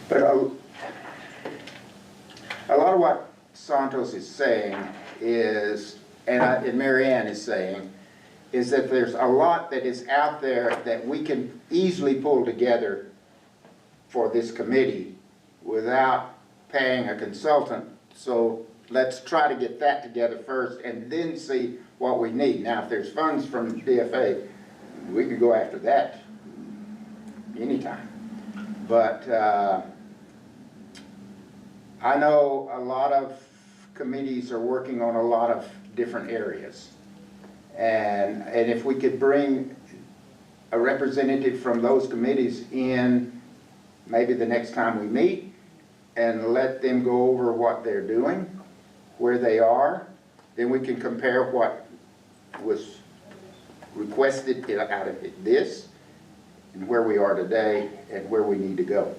But a lot of what Santos is saying is, and Mary Ann is saying, is that there's a lot that is out there that we can easily pull together for this committee without paying a consultant. So let's try to get that together first and then see what we need. Now, if there's funds from DFA, we could go after that anytime. But I know a lot of committees are working on a lot of different areas. And if we could bring a representative from those committees in maybe the next time we meet and let them go over what they're doing, where they are, then we can compare what was requested out of this and where we are today and where we need to go.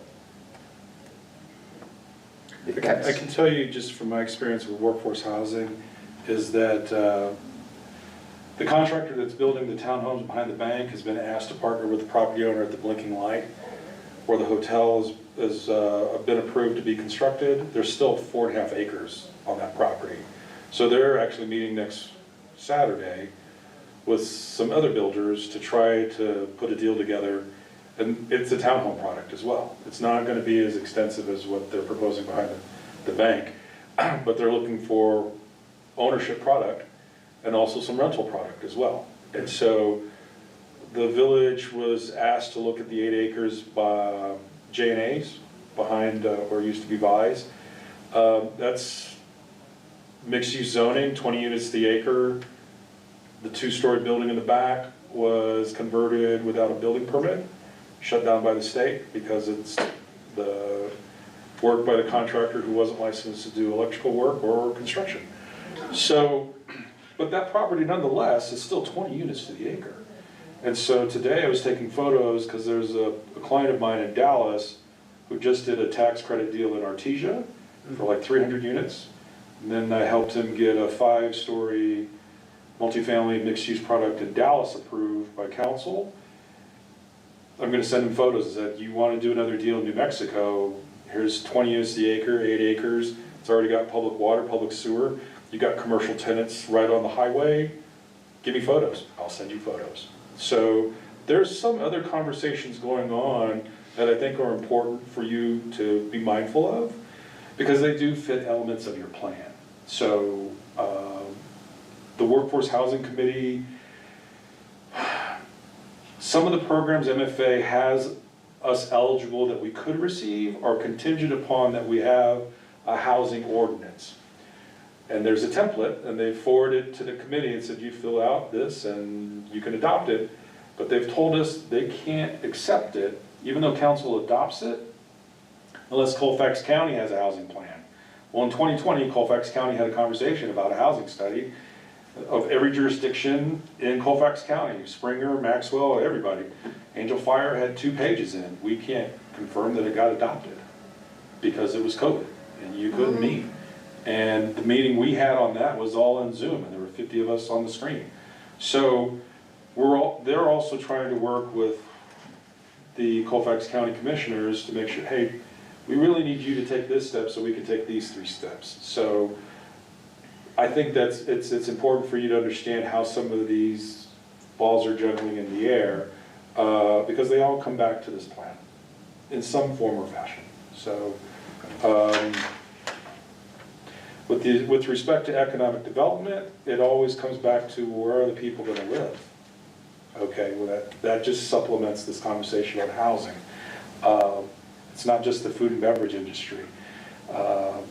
If that's- I can tell you just from my experience with workforce housing is that the contractor that's building the townhomes behind the bank has been asked to partner with the property owner at the blinking light where the hotel has been approved to be constructed. There's still 4.5 acres on that property. So they're actually meeting next Saturday with some other builders to try to put a deal together. And it's a townhome product as well. It's not going to be as extensive as what they're proposing behind the bank, but they're looking for ownership product and also some rental product as well. And so the village was asked to look at the 8 acres by J&A's behind where it used to be Vise. That's mixed-use zoning, 20 units to the acre. The 2-story building in the back was converted without a building permit, shut down by the state because it's the work by the contractor who wasn't licensed to do electrical work or construction. So, but that property nonetheless is still 20 units to the acre. And so today I was taking photos because there's a client of mine in Dallas who just did a tax credit deal in Artesia for like 300 units. And then I helped him get a 5-story multifamily mixed-use product in Dallas approved by council. I'm gonna send him photos that you wanna do another deal in New Mexico, here's 20 units the acre, 8 acres, it's already got public water, public sewer, you got commercial tenants right on the highway, give me photos, I'll send you photos. So there's some other conversations going on that I think are important for you to be mindful of because they do fit elements of your plan. So the Workforce Housing Committee, some of the programs MFA has us eligible that we could receive are contingent upon that we have a housing ordinance. And there's a template, and they forwarded it to the committee and said, you fill out this and you can adopt it. But they've told us they can't accept it, even though council adopts it, unless Colfax County has a housing plan. Well, in 2020, Colfax County had a conversation about a housing study of every jurisdiction in Colfax County, Springer, Maxwell, everybody. Angel Fire had 2 pages in. We can't confirm that it got adopted because it was COVID and you couldn't meet. And the meeting we had on that was all on Zoom and there were 50 of us on the screen. So they're also trying to work with the Colfax County commissioners to make sure, hey, we really need you to take this step so we can take these 3 steps. So I think that's it's important for you to understand how some of these balls are juggling in the air because they all come back to this plan in some form or fashion. So with respect to economic development, it always comes back to where are the people going to live. Okay, well that just supplements this conversation on housing. It's not just the food and beverage industry.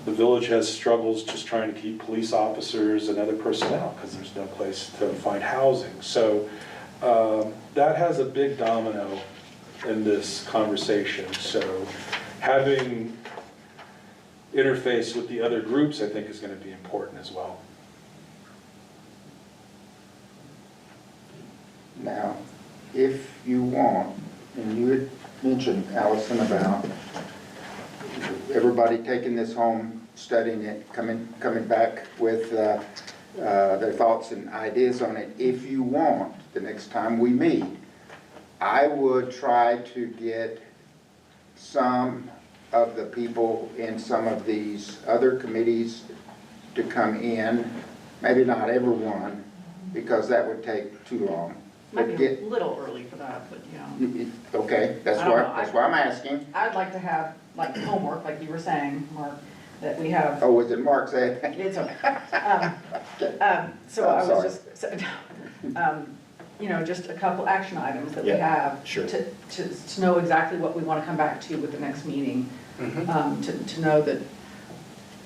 The village has struggles just trying to keep police officers and other personnel because there's no place to find housing. So that has a big domino in this conversation. So having interface with the other groups I think is going to be important as well. Now, if you want, and you had mentioned, Allison, about everybody taking this home, studying it, coming back with their thoughts and ideas on it. If you want, the next time we meet, I would try to get some of the people in some of these other committees to come in, maybe not everyone, because that would take too long. Might But be a get, little early for that, but yeah. okay, that's I don't know. why I'm asking. I'd like to have, like, homework, like you were saying, Mark, that we have. Oh, was it Mark said? It's okay. So I'm I was sorry. just, you know, just a couple action items that we Yeah, have. sure. To know exactly what we want to come back to with the next meeting. Mm-hmm. To know that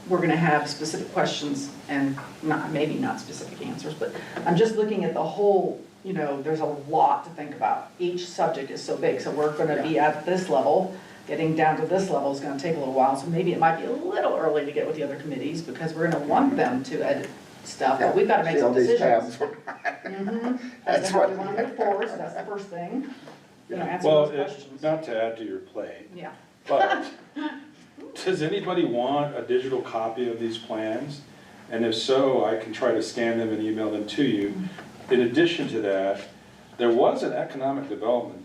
we're going to have specific questions and not, maybe not specific answers, but I'm just looking at the whole, you know, there's a lot to think about. Each subject is so big, so we're going to be at this level. Getting down to this level is going to take a little while, so maybe it might be a little early to get with the other committees because we're going to want them to edit stuff, but we've got to make See all some these decisions. tabs? Mhm. That's As to how what- we want to move forward, so that's the first thing. You know, answer Well, those questions. not to add to your plate, Yeah. but does anybody want a digital copy of these plans? And if so, I can try to scan them and email them to you. In addition to that, there was an economic development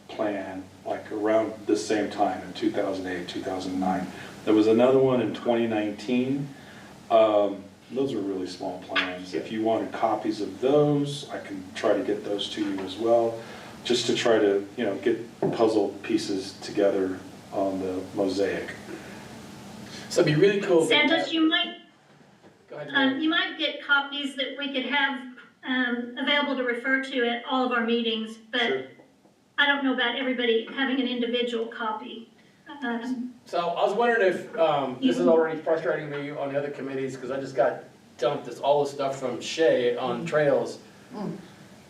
plan like around the same time in 2008, 2009. There was another one in 2019. Those are really small plans. If you wanted copies of those, I can try to get those to you as well, just to try to, you know, get puzzle pieces together on the mosaic. So it'd be really cool. Santos, you might, Go ahead, Mary. you might get copies that we could have available to refer to at all of our meetings, but Sure. I don't know about everybody having an individual copy. So I was wondering if, this is already frustrating me on the other committees, because I just got dumped all this stuff from Shay on trails.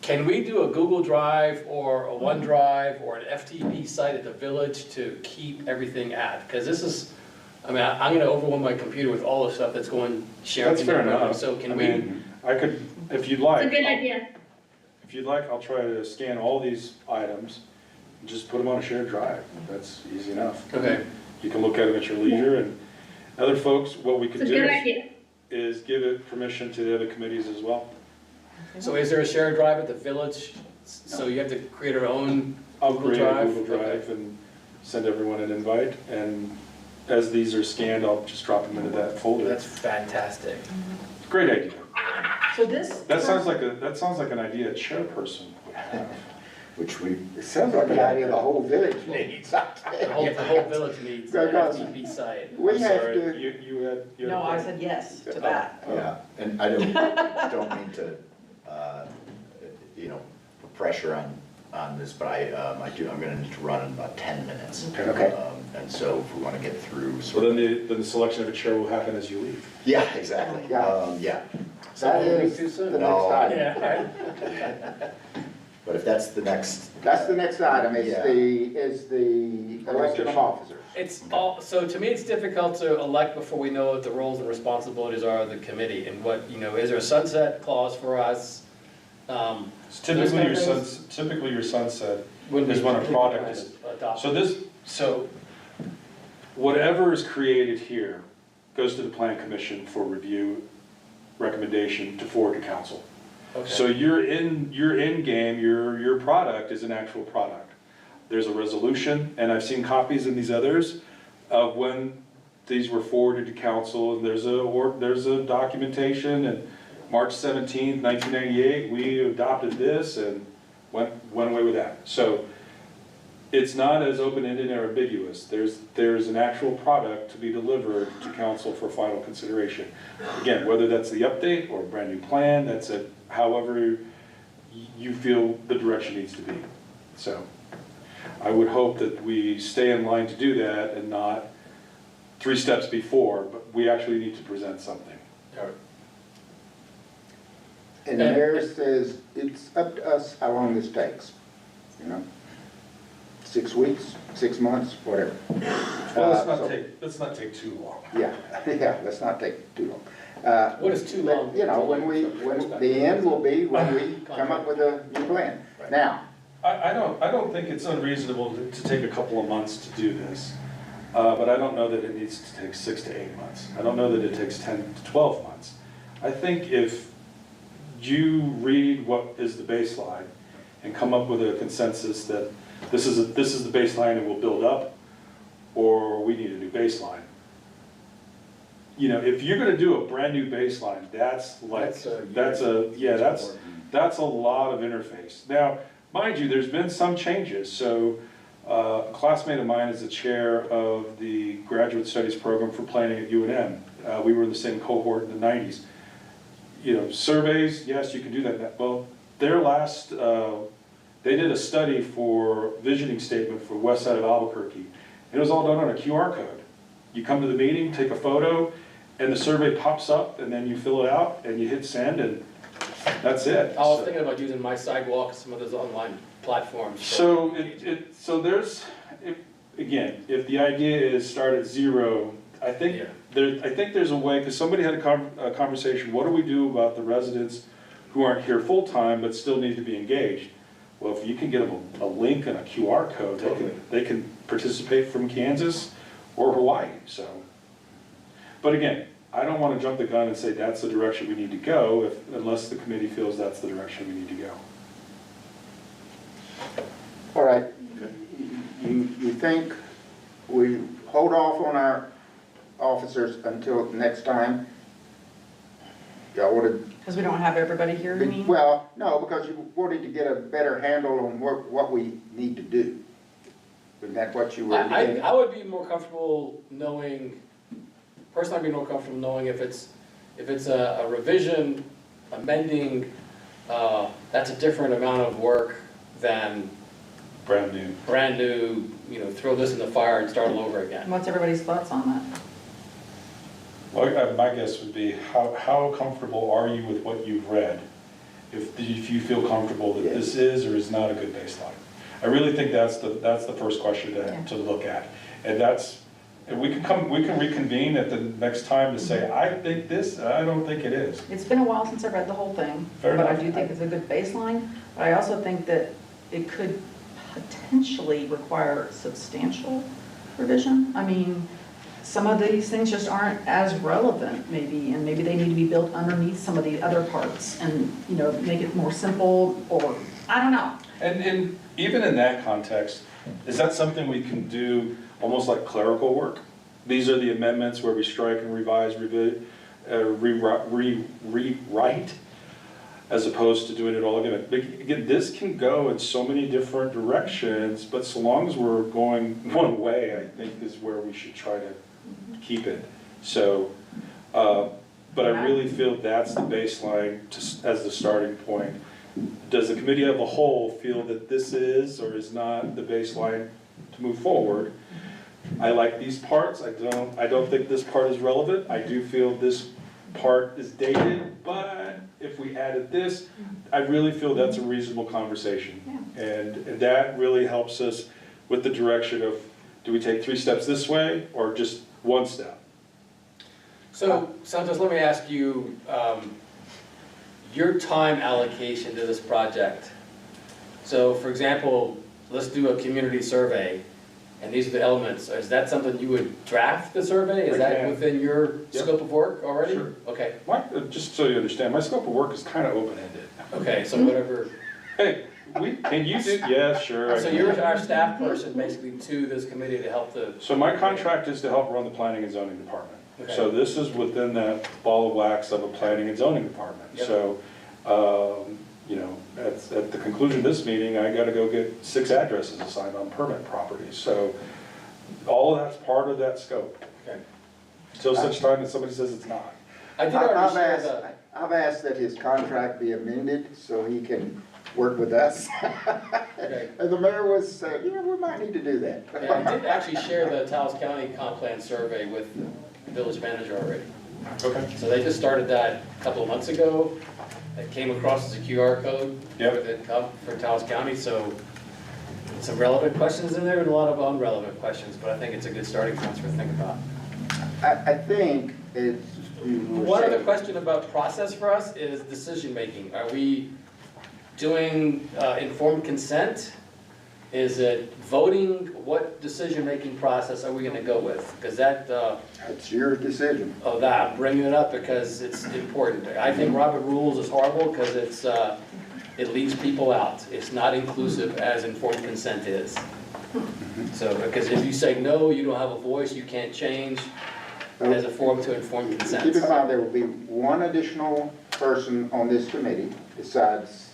Can we do a Google Drive or a OneDrive or an FTP site at the village to keep everything at? Because this is, I mean, I'm gonna overwhelm my computer with all the stuff that's going shared. That's fair enough. So can I we? mean, I could, if you'd It's like. a good idea. If you'd like, I'll try to scan all these items and just put them on a shared drive. That's easy enough. Okay. You can look at them at your leisure, and other folks, what we It's could a do good idea. is give it permission to the other committees as well. So is there a shared drive at the village? So you have to create our own I'll Google create a Drive? Google Drive and send everyone an invite, and as these are scanned, I'll just drop them into that folder. That's fantastic. Great idea. So this. That sounds like an idea a chairperson would have. Which we, It sounds like an idea the whole village needs. The whole village needs an Because FTP site. We I'm have sorry, to, you had. No, I said yes to that. yeah, and I don't mean to, you know, pressure on this, but I'm gonna need to run in about 10 minutes. Okay. And so if we wanna get through So sort of. then the selection of a chair will happen as you leave. Yeah, exactly, Yeah. yeah. that is Too soon. the next No. item. Yeah. But if that's the next, That's the next item, Yeah. is the election of officers. It's all, so to me, it's difficult to elect before we know what the roles and responsibilities are of the committee and what, you know, is there a sunset clause for us? It's typically your sunset is when a product is. Adopted. So whatever is created here goes to the plan commission for review, recommendation to forward to council. So Okay. you're in game, your product is an actual product. There's a resolution, and I've seen copies in these others of when these were forwarded to council, and there's a documentation, and March 17th, 1998, we adopted this and went away with that. So it's not as open-ended or ambiguous. There's an actual product to be delivered to council for final consideration. Again, whether that's the update or a brand-new plan, that's it, however you feel the direction needs to be. So I would hope that we stay in line to do that and not 3 steps before, but we actually need to present something. All right. And the mayor says, it's up to us how long this takes, you know? 6 weeks, 6 months, whatever. Well, So- let's not take too long. Yeah, yeah, let's not take too long. What is too long? You know, when the end will be when we come up with a new plan. Now, I don't think it's unreasonable to take a couple of months to do this, but I don't know that it needs to take 6 to 8 months. I don't know that it takes 10 to 12 months. I think if you read what is the baseline and come up with a consensus that this is the baseline and we'll build up, or we need a new baseline, you know, if you're gonna do a brand new baseline, that's like, That's that's a lot of interface. Now, mind you, there's been some changes, so a classmate of mine is the chair of the graduate studies program for planning at UNM. We were in the same cohort in the 90s. You know, surveys, yes, you can do that. Well, their last, they did a study for visioning statement for west side of Albuquerque. It was all done on a QR code. You come to the meeting, take a photo, and the survey pops up, and then you fill it out, and you hit send, and that's it. I was thinking about using My Sidewalk and some of those online platforms. So so there's, again, if the idea is start at zero, I think Yeah. I think there's a way, because somebody had a conversation, what do we do about the residents who aren't here full-time but still need to be engaged? Well, if you can get them a link and a QR code, they can participate from Kansas or Hawaii, so. But again, I don't want to jump the gun and say that's the direction we need to go, unless the committee feels that's the direction we need to go. All right, you think we hold off on our officers until next time? Y'all wanted, Because we don't have everybody here, you mean? well, no, because you wanted to get a better handle on what we need to do. Isn't that what you were getting? I would be more comfortable knowing, personally, I'd be more comfortable knowing if it's a revision, amending, that's a different amount of work than brand new, you know, throw this in the fire and start all over again. What's everybody's thoughts on that? Well, my guess would be, how comfortable are you with what you've read? If you feel comfortable that this is or is not a good baseline. I really think that's the first question to look at. And we can reconvene at the next time to say, I think this, I don't think it is. It's been a while since I read the whole thing, Fair but I enough. do think it's a good baseline. But I also think that it could potentially require substantial revision. I mean, some of these things just aren't as relevant maybe, and maybe they need to be built underneath some of the other parts and, you know, make it more simple, or, I don't know. And even in that context, is that something we can do almost like clerical work? These are the amendments where we strike and revise, rewrite, as opposed to doing it all again. Again, this can go in so many different directions, but so long as we're going one way, I think is where we should try to keep it. So, but I really feel that's the baseline as the starting point. Does the committee as a whole feel that this is or is not the baseline to move forward? I like these parts. I don't think this part is relevant. I do feel this part is dated, but if we added this, I really feel that's a reasonable conversation. And that really helps us with the direction of, do we take 3 steps this way or just 1 step? So, Santos, let me ask you, your time allocation to this project. So, for example, let's do a community survey, and these are the elements. Is that something you would draft the survey? Is that within your scope of work already? Sure. Okay. Just so you understand, my scope of work is kind of open-ended. Okay, so whatever. Hey, can you do, yeah, sure. So you're our staff person basically to this committee to help the. So my contract is to help run the planning and zoning department. Okay. So this is within that ball of wax of a planning and zoning department. Yep. So, you know, at the conclusion of this meeting, I gotta go get 6 addresses assigned on permit properties. So all of that's part of that scope, Okay. until such time that somebody says it's not. I did already share the. I've asked that his contract be amended so he can work with us. Okay. And the mayor was, yeah, we might need to do that. Yeah, I did actually share the Taos County comp plan survey with the village manager already. Okay. So they just started that a couple of months ago. It came across as a QR code for Taos County, so some relevant questions in there and a lot of unrelevant questions, but I think it's a good starting point for think about. I think it's. One other question about process for us is decision-making. Are we doing informed consent? Is it voting? What decision-making process are we gonna go with? Because that, It's your decision. I'm bringing it up because it's important. I think Robert Rules is horrible because it leaves people out. It's not inclusive as informed consent is. So, because if you say no, you don't have a voice, you can't change. as a forum to inform Keep consent. in mind, there will be one additional person on this committee besides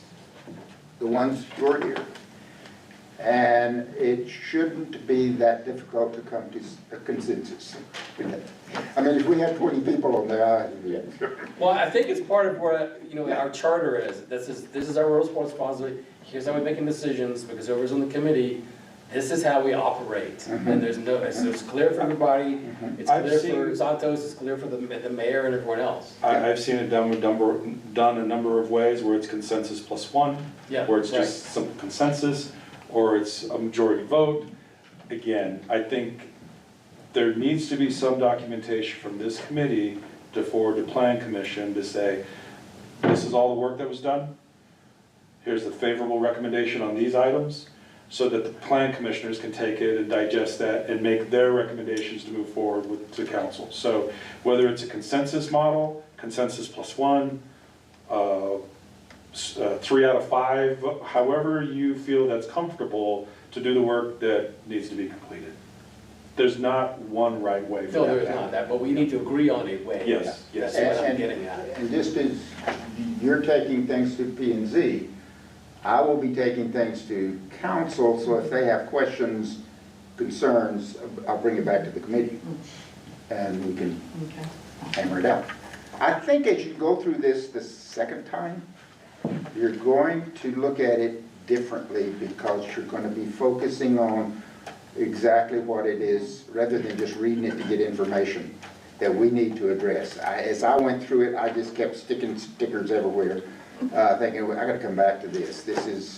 the ones who are here. And it shouldn't be that difficult to come to a consensus. I mean, if we had 20 people on there, Well, I think it's part of what, you know, our charter is. This is our rules of responsibility. Here's how we're making decisions, because whoever's on the committee, this is how we operate. And there's no, it's clear for everybody, it's I've clear seen- for Santos, it's clear for the mayor and everyone else. I've seen it done a number of ways, where it's consensus plus one, Yeah, where it's right. just simple consensus, or it's a majority vote. Again, I think there needs to be some documentation from this committee to forward to Plan Commission to say, this is all the work that was done. Here's the favorable recommendation on these items, so that the Plan Commissioners can take it and digest that and make their recommendations to move forward with, to council. So whether it's a consensus model, consensus plus one, 3 out of 5, however you feel that's comfortable to do the work that needs to be completed. There's not one right way for No, that. there is not that, but we need to agree on a way. Yes, yes. That's what I'm getting at. and just as you're taking things to P and Z, I will be taking things to council, so if they have questions, concerns, I'll bring it back to the committee. And we can Okay. hammer it out. I think as you go through this the second time, you're going to look at it differently, because you're going to be focusing on exactly what it is, rather than just reading it to get information that we need to address. As I went through it, I just kept sticking stickers everywhere, thinking, I gotta come back to this. This is.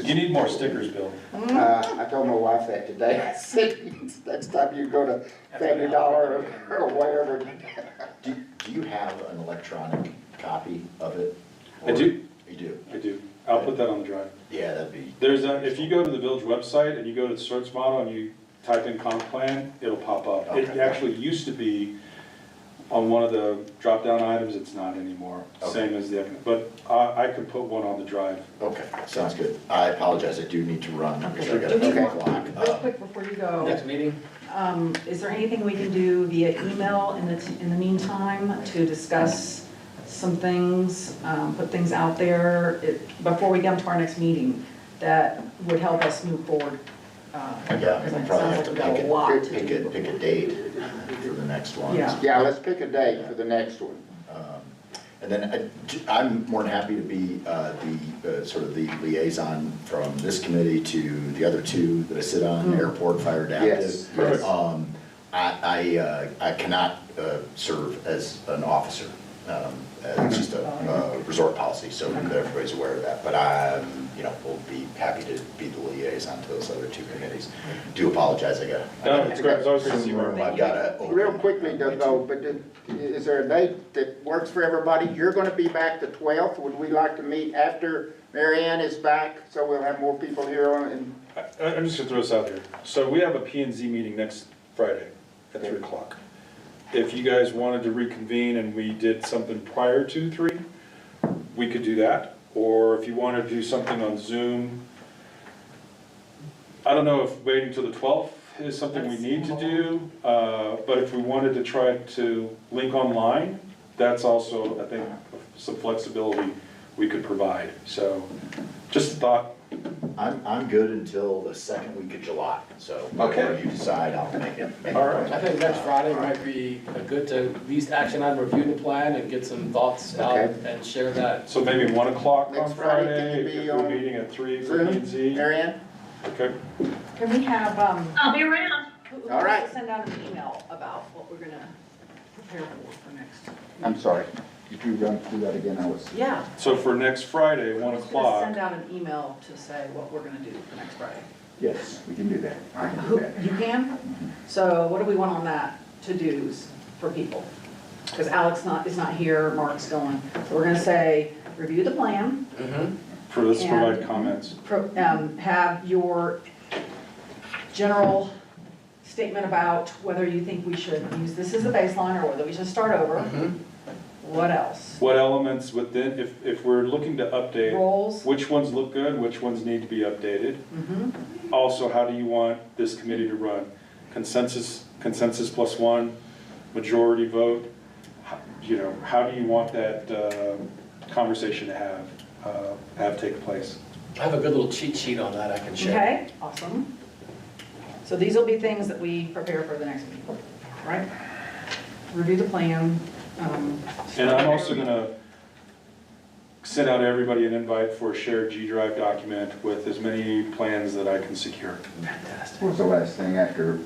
You need more stickers, Bill. I told my wife that today. I said, next time you go to Family Dollar or wherever. Do you have an electronic copy of it? I do. You do? I do. I'll put that on the drive. Yeah, that'd be, There's a, if you go to the village website and you go to the search model and you type in comp plan, it'll pop up. It Okay. actually used to be on one of the drop-down items, it's not anymore, Okay. same as the, but I could put one on the drive. okay, sounds good. I apologize, I do need to run, because I got a Do we 2 want- o'clock. Real quick before you go. Next meeting? Is there anything we can do via email in the meantime to discuss some things, put things out there before we come to our next meeting that would help us move forward? Yeah, Because we'll it probably sounds have to like we got a lot to do. pick a date for the next one. Yeah. Yeah, let's pick a date for the next one. And then I'm more than happy to be the sort of the liaison from this committee to the other two that I sit on, Airport, Fire Adaptive. Yes, yes. I cannot serve as an officer. It's just a resort policy, so everybody's aware of that. But we'll be happy to be the liaison to those other two committees. Do apologize, I No, it's great, it's always good to see some room you. I've got to open. Real quickly though, but is there a date that works for everybody? You're gonna be back the 12th. Would we like to meet after Mary Ann is back, so we'll have more people here on, and I'm just gonna throw this out here. So we have a P and Z meeting next Friday at 3 o'clock. If you guys wanted to reconvene and we did something prior to 3, we could do that. Or if you wanted to do something on Zoom, I don't know if waiting till the 12th is something we need to do, but if we wanted to try to link online, that's also, I think, some flexibility we could provide. So, just a thought. I'm good until the second week of July, so Okay. whatever you decide, I'll make it. All right. I think next Friday might be good to at least action on reviewing the plan and get some thoughts out Okay. and share that. So maybe 1 o'clock on Next Friday, can Friday, you be if we're on meeting at 3 for P and Zoom, Z. Mary Ann? Okay. Can we have, I'll be around. who All right. wants to send out an email about what we're gonna prepare for next? I'm sorry, did you run through that again? I was. Yeah. So for next Friday, 1 Just o'clock, send out an email to say what we're gonna do for next Friday. Yes, we can do that. I can do Who, that. you can? So what do we want on that to-dos for people? Because Alex is not here, Mark's going. So we're gonna say, review the plan, for let's provide And- comments. have your general statement about whether you think we should use this as a baseline or whether we should start over. What else? What elements within, if we're looking to update, Roles? which ones look good, which ones need to be updated? Mhm. Also, how do you want this committee to run? consensus plus one, majority vote? How do you want that conversation to have take place? I have a good little cheat sheet on that I can share. Okay, awesome. So these will be things that we prepare for the next meeting, right? Review the plan. And I'm also gonna send out everybody an invite for a shared G Drive document with as many plans that I can secure. Fantastic. What was the last thing after?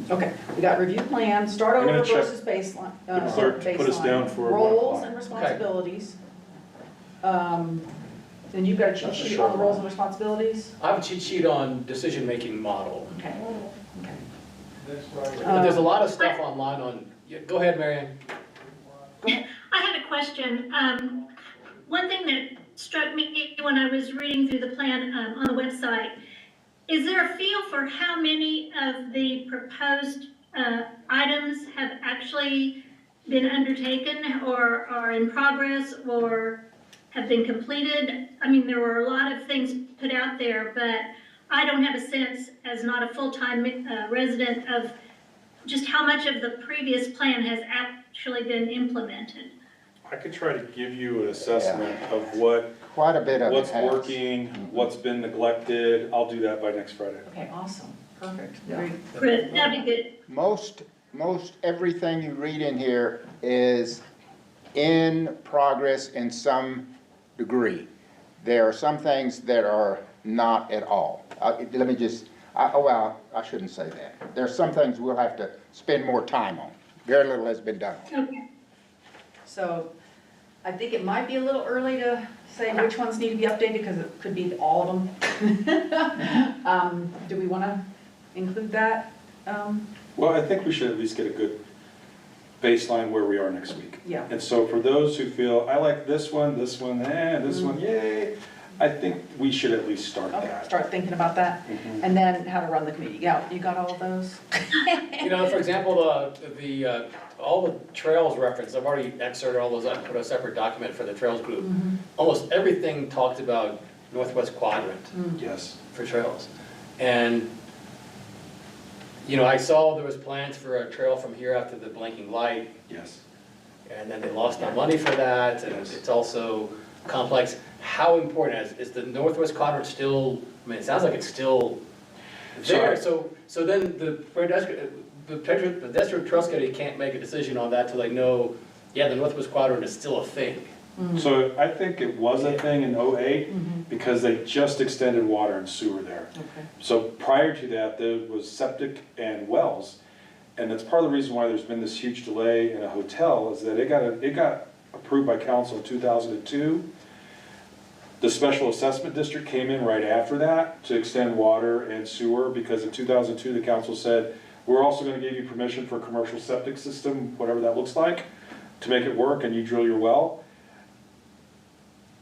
Okay, we got review plan, start I'm gonna over check versus baseline. the clerk to put us baseline, down for 1 roles o'clock. and responsibilities. Then you've got a cheat That's a sheet short on the roles one. and responsibilities? I have a cheat sheet on decision-making model. Okay, okay. But there's a lot of stuff online on, yeah, go ahead, Marianne. I had a question. One thing that struck me when I was reading through the plan on the website, is there a feel for how many of the proposed items have actually been undertaken or are in progress or have been completed? I mean, there were a lot of things put out there, but I don't have a sense, as not a full-time resident, of just how much of the previous plan has actually been implemented. I could try to give you an assessment of Quite a bit of it what's has. working, what's been neglected. I'll do that by next Friday. Okay, awesome, perfect. Yeah. Great. That'd be good. Most everything you read in here is in progress in some degree. There are some things that are not at all. Let me just, well, I shouldn't say that. There are some things we'll have to spend more time on. Very little has been done. Okay. So I think it might be a little early to say which ones need to be updated because it could be all of them. Do we want to include that? Well, I think we should at least get a good baseline where we are next week. Yeah. And so for those who feel, I like this one, this one, yay, I think we should at least start Okay, that. start thinking about that. Mhm. And then how to run the committee. Yeah, you got all of those? For example, all the trails reference, I've already excerpted all those, I put a separate document for the trails group. Almost everything talked about Northwest Quadrant Yes. for trails. And, I saw there was plans for a trail from here after the blinking light, Yes. and then they lost our money for that, and it's also complex. How important is the Northwest Quadrant still, it sounds like it's still there, so then the pedestrian trails committee can't make a decision on that till they know, yeah, the Northwest Quadrant is still a thing. So I think it was a thing in '08 because they just extended water and sewer there. Okay. So prior to that, there was septic and wells. And that's part of the reason why there's been this huge delay in a hotel is that it got approved by council in 2002. The special assessment district came in right after that to extend water and sewer because in 2002, the council said, we're also gonna give you permission for a commercial septic system, whatever that looks like, to make it work and you drill your well.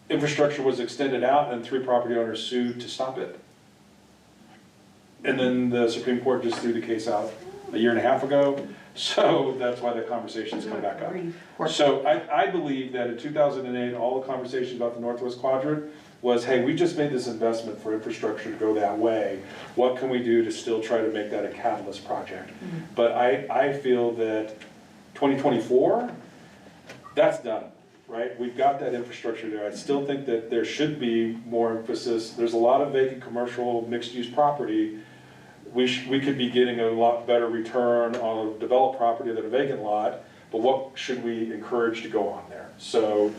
Infrastructure was extended out and 3 property owners sued to stop it. And then the Supreme Court just threw the case out a year and a half ago, so that's why the conversation's come back up. So I believe that in 2008, all the conversations about the Northwest Quadrant was, hey, we just made this investment for infrastructure to go that way. What can we do to still try to make that a catalyst project? But I feel that 2024, that's done, right? We've got that infrastructure there. I still think that there should be more emphasis. There's a lot of vacant commercial mixed-use property. We could be getting a lot better return on a developed property than a vacant lot, but what should we encourage to go on there? So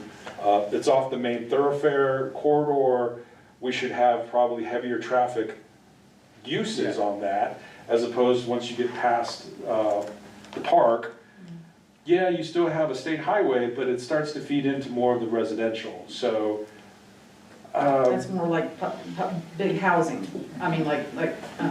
it's off the main thoroughfare corridor. We should have probably heavier traffic uses on that, as opposed to once you get past the park. Yeah, you still have a state highway, but it starts to feed into more of the residential. So That's more like big housing. I mean,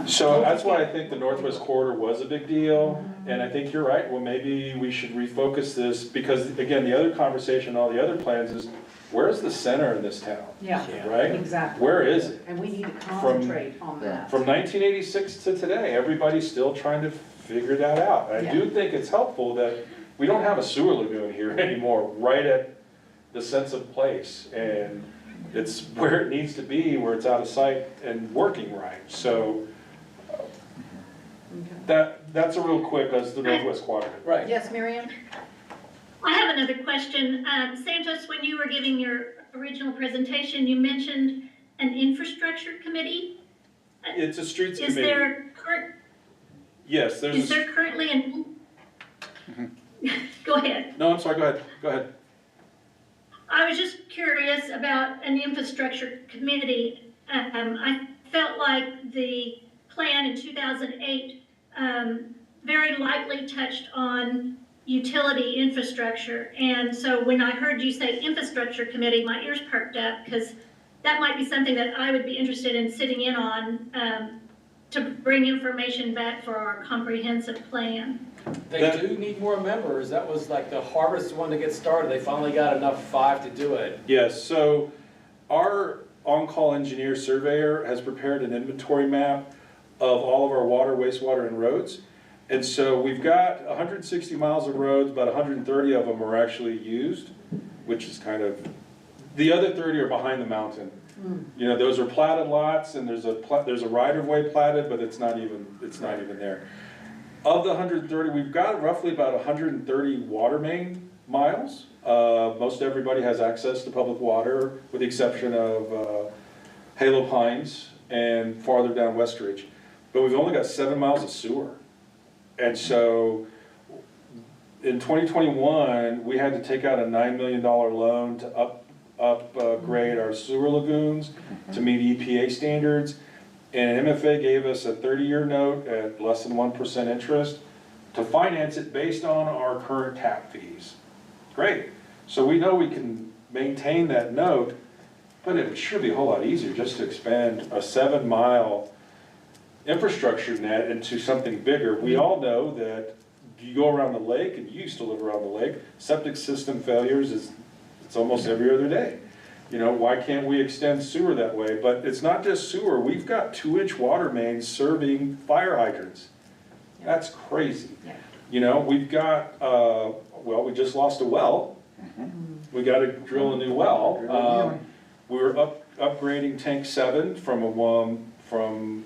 So that's why I think the Northwest Corridor was a big deal, and I think you're right, well, maybe we should refocus this, because again, the other conversation, all the other plans is, where's the center in this town, yeah, right? exactly. Where is it? And we need to concentrate on that. From 1986 to today, everybody's still trying to figure that out. I do think it's helpful that we don't have a sewer lagoon here anymore, right at the sense of place, and it's where it needs to be, where it's out of sight and working right. So Okay. that's a real quick, that's the Northwest Quadrant. Right. Yes, Miriam? I have another question. Santos, when you were giving your original presentation, you mentioned an infrastructure committee. It's a streets Is committee. there current, Yes, is there's, there currently an? Go ahead. no, I'm sorry, go ahead. I was just curious about an infrastructure committee. I felt like the plan in 2008 very lightly touched on utility infrastructure. And so when I heard you say infrastructure committee, my ears perked up, because that might be something that I would be interested in sitting in on to bring information back for our comprehensive plan. They do need more members. That was like the hardest one to get started. They finally got enough 5 to do it. Yes, so our on-call engineer surveyor has prepared an inventory map of all of our water, wastewater, and roads. And so we've got 160 miles of roads, about 130 of them are actually used, which is kind of, the other 30 are behind the mountain. You know, those are platted lots, and there's a right-of-way platted, but it's not even there. Of the 130, we've got roughly about 130 water main miles. Most everybody has access to public water, with the exception of Halo Pines and farther down Westridge. But we've only got 7 miles of sewer. And so in 2021, we had to take out a $9 million loan to upgrade our sewer lagoons to meet EPA standards. And MFA gave us a 30-year note at less than 1% interest to finance it based on our current tap fees. Great. So we know we can maintain that note, but it would sure be a whole lot easier just to expand a 7-mile infrastructure net into something bigger. We all know that you go around the lake, and you used to live around the lake, septic system failures it's almost every other day. You know, why can't we extend sewer that way? But it's not just sewer, we've got 2-inch water mains serving fire hydrants. That's crazy. Yeah. You know, we've got, well, we just lost a well. We gotta drill a new well. We were upgrading tank 7 from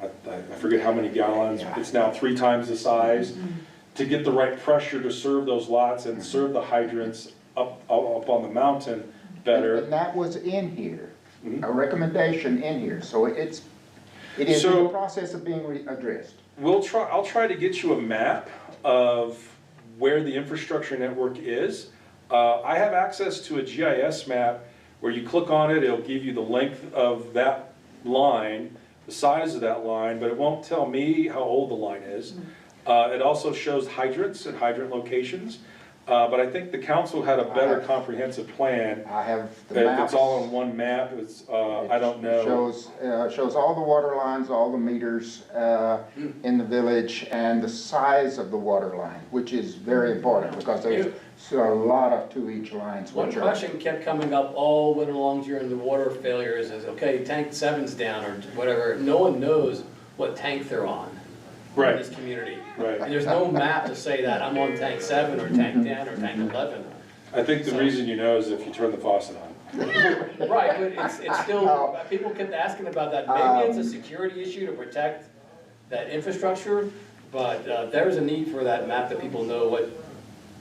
I forget how many gallons, it's now 3 times the size, to get the right pressure to serve those lots and serve the hydrants up on the mountain better. And that was in here, Mhm. a recommendation in here, so it is in So- the process of being addressed. I'll try to get you a map of where the infrastructure network is. I have access to a GIS map where you click on it, it'll give you the length of that line, the size of that line, but it won't tell me how old the line is. It also shows hydrants and hydrant locations, but I think the council had a better comprehensive plan. I have the If maps. it's all in one map, I don't know. Shows all the water lines, all the meters in the village, and the size of the water line, which is very important, because there's a lot of 2-inch lines. One which are- question kept coming up all winter long during the water failures is, okay, tank 7's down or whatever. No one knows what tank they're on in Right, this community. right. And there's no map to say that I'm on tank 7 or tank 10 or tank 11. I think the reason you know is if you turn the faucet on. Right, but it's still, people kept asking about that. Maybe it's a security issue to protect that infrastructure, but there's a need for that map that people know what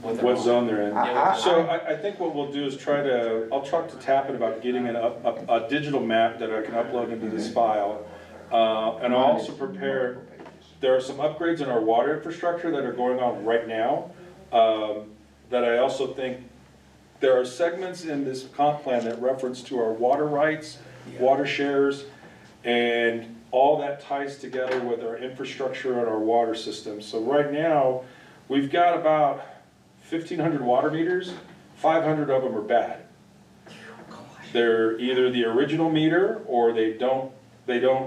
they're What on. zone they're in. Yeah, So I think what we'll do is I'll talk to Tappan about getting a digital map that I can upload into this file. And I'll also prepare, there are some upgrades in our water infrastructure that are going on right now, that I also think, there are segments in this comp plan that reference to our water rights, water shares, and all that ties together with our infrastructure and our water system. So right now, we've got about 1,500 water meters, 500 of them are bad. They're either the original meter or they don't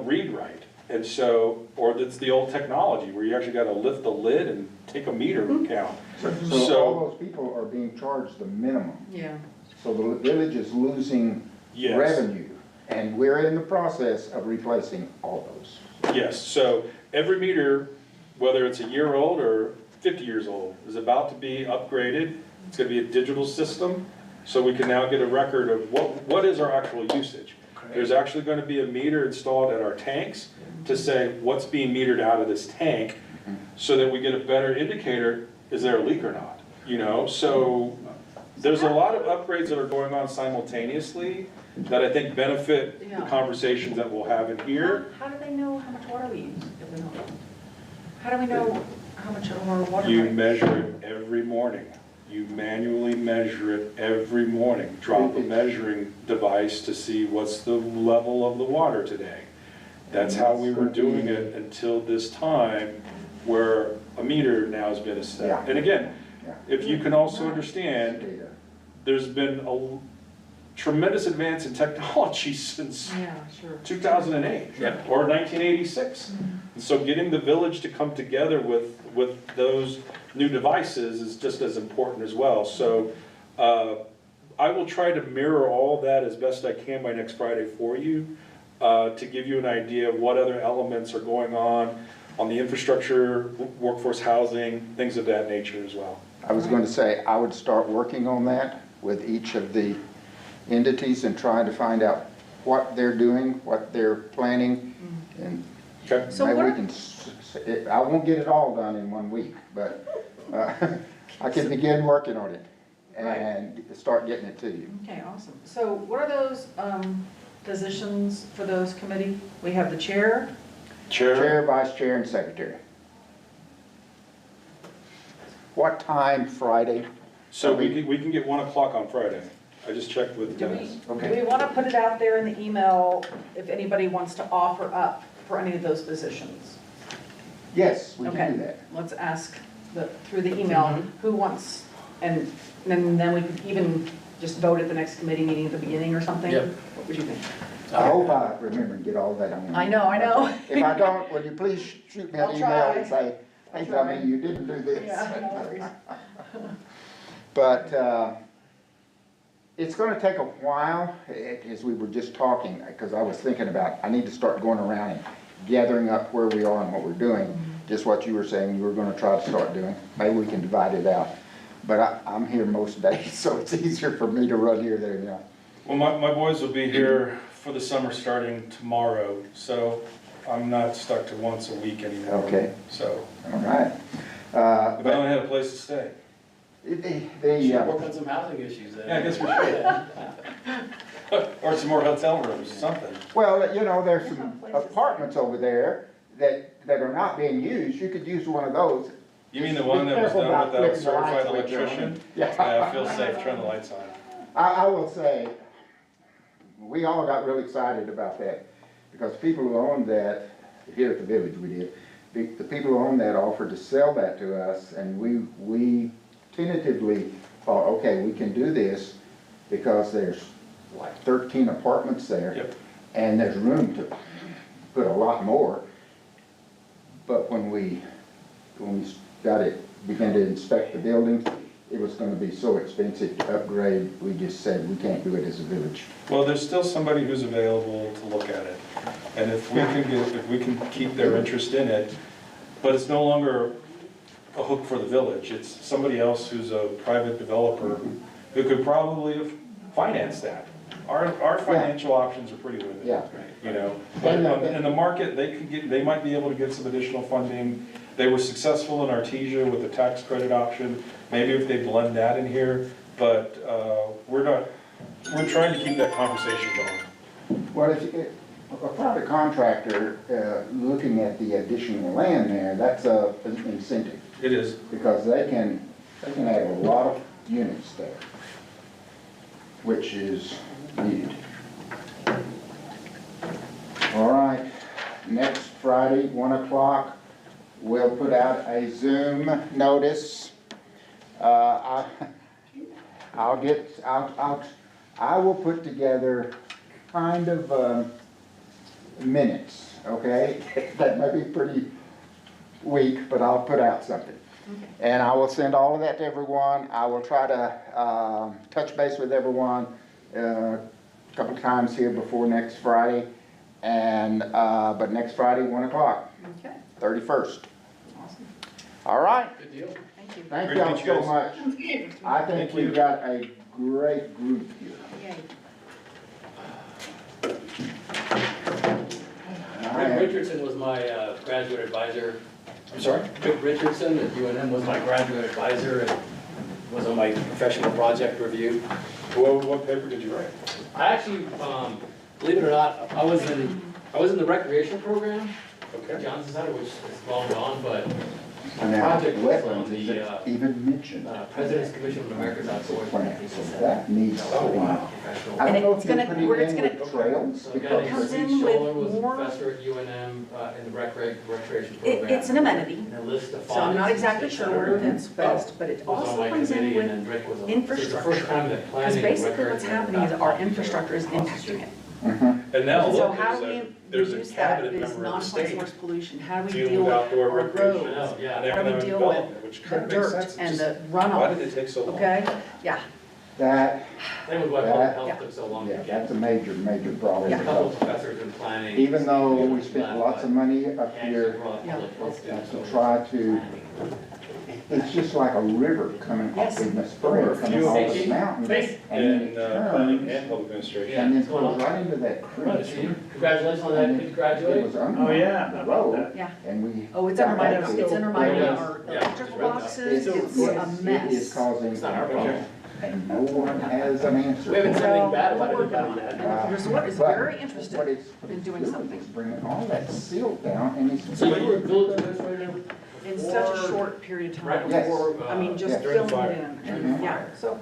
read right. And so, or it's the old technology where you actually gotta lift the lid and take a meter count. So all those people are being charged the minimum. Yeah. So the village is losing Yes. revenue, and we're in the process of replacing all those. Yes, so every meter, whether it's a year old or 50 years old, is about to be upgraded. It's gonna be a digital system, so we can now get a record of what is our actual usage. There's actually gonna be a meter installed at our tanks to say what's being metered out of this tank, so that we get a better indicator, is there a leak or not? You know, so there's a lot of upgrades that are going on simultaneously that I think benefit the Yeah. conversations that we'll have in here. How do they know how much water we use if we don't? How do we know how much of our water? You rate? measure it every morning. You manually measure it every morning. Drop a measuring device to see what's the level of the water today. That's how we were doing it until this time where a meter now has been Yeah. established. And again, Yeah. if you can also understand, Data. there's been a tremendous advance in technology since Yeah, sure. 2008 Yep. or 1986. And so getting the village to come together with those new devices is just as important as well. So I will try to mirror all that as best I can by next Friday for you to give you an idea of what other elements are going on the infrastructure, workforce housing, things of that nature as well. I was going to say, I would start working on that with each of the entities and trying to find out what they're doing, what they're planning, and Okay? So maybe what we are- can, I won't get it all done in 1 week, but I can begin working on it and start getting it to you. Okay, awesome. So what are those positions for those committee? We have the chair. Chair, vice chair, and secretary. What time Friday? So we can get 1 o'clock on Friday. I just checked with Do Dennis. we Okay. want to put it out there in the email if anybody wants to offer up for any of those positions? Yes, we can Okay. do that. Let's ask through the email, who wants, and then we could even just vote at the next committee meeting at the beginning or something? Yep. What would you think? I hope I remember and get all that on. I know. If I don't, will you please shoot me an I'll email try. and say, hey, I'll try. dummy, you didn't do this. Yeah, no worries. But it's gonna take a while, as we were just talking, because I was thinking about, I need to start going around and gathering up where we are and what we're doing. Just what you were saying you were gonna try to start doing. Maybe we can divide it out. But I'm here most days, so it's easier for me to run here, there, yeah. Well, my boys will be here for the summer starting tomorrow, so I'm not stuck to once a week anymore. Okay. So, All right. if I only had a place to stay. Should work on some housing issues then. Yeah, I guess we should. Or some more hotel rooms, something. Well, you know, there's some apartments over there that are not being used. You could use one of those. You mean the Just one be that was careful done about without a flipping the light certified switch on. electrician? Yeah. Feel safe, turn the lights on. I will say, we all got real excited about that, because people who owned that, here at the village we did, the people who owned that offered to sell that to us, and we tentatively thought, okay, we can do this, because there's like 13 apartments there. Yep. And there's room to put a lot more. But when we got it, began to inspect the buildings, it was gonna be so expensive to upgrade, we just said, we can't do it as a village. Well, there's still somebody who's available to look at it. And if we can keep their interest in it, but it's no longer a hook for the village. It's somebody else who's a private developer who could probably finance that. Our financial options are pretty limited. Yeah. You know, but in the market, they might be able to get some additional funding. They were successful in Artesia with the tax credit option. Maybe if they blend that in here, but we're trying to keep that conversation going. Well, if a private contractor, looking at the additional land there, that's an incentive, It is. because they can add a lot of units there, which is needed. All right, next Friday, 1 o'clock, we'll put out a Zoom notice. I will put together kind of minutes, okay? That may be pretty weak, but I'll put out something. And I will send all of that to everyone. I will try to touch base with everyone a couple of times here before next Friday. And, but next Friday, 1 o'clock, Okay, 31st. awesome. All right, Good deal. Thank you. thank Great to y'all meet you so guys. much. I think Thank we've you. got a great group here. Yay. I Rick am- Richardson was my graduate advisor I'm sorry? Vic Richardson at UNM was my graduate advisor and was on my professional project review. What paper did you write? I actually, believe it or not, I was in the recreation program at Okay. Johnson Center, which is long gone, but And now, Project was on wetlands the, isn't even mentioned. President's Commission on America's Outdoors. Plan, so that needs to Oh, be. wow. Professional. I don't know if it's you gonna- put it where it's in gonna- with trails, So a guy because named Comes in Steve with Scholler was a more- professor at UNM in the recreation program. It's an amenity, And a list of so I'm not fines, exactly state sure where it senator fits best, but it was on also my comes in committee, and with, then Rick was on. infrastructure. So it's the first time that because planning and basically what's recreation happening is got our out there infrastructure is across the impacting street. it. And now So look, how do we there's a reduce that, cabinet this member of the non-point state source pollution, how do we dealing deal with with outdoor our recreation roads? Oh, yeah. and How do we economic deal development, which The kind of makes dirt sense. and Just the why runoff, did it take so long? okay? Yeah, that, Same with why public health took so long to yeah, get. that's a major, major problem. There's a couple of professors in planning. Even though we spent lots of money up Actually here brought public health students to over try to, planning. it's just like a river coming up Yes. in the spring, Or a coming few off of the them. mountain. Yes. And then In it planning turns, and public administration. Yeah. and then What's going goes on? right into that Right, see, creek. congratulations on that And kid It graduating. was under the road, yeah. and we. Oh, it's under my, got that it's under my, Yeah. our Yeah. electrical It's boxes, It's- it's a It is mess. causing, It's not our problem. and no one has an answer. We haven't said anything bad about We're working anybody on it. yet. And the resort is But very what interested it's in doing doing something. is bringing all that silt down, and it's. So you were village administrator in such a before- short period of Right time. Yes. before, I mean, just Yeah. During the filling it fire. in, Mhm. yeah, so,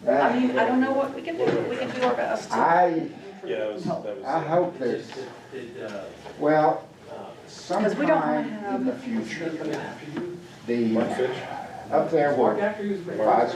that- I mean, I don't know what we can do, but we can do our best. I, Yeah, that was. I hope It there's, just, it, well, Because we don't wanna sometime have- in the should future, come in after you. the, Mark Fitch. up there Mark where after you was great. Five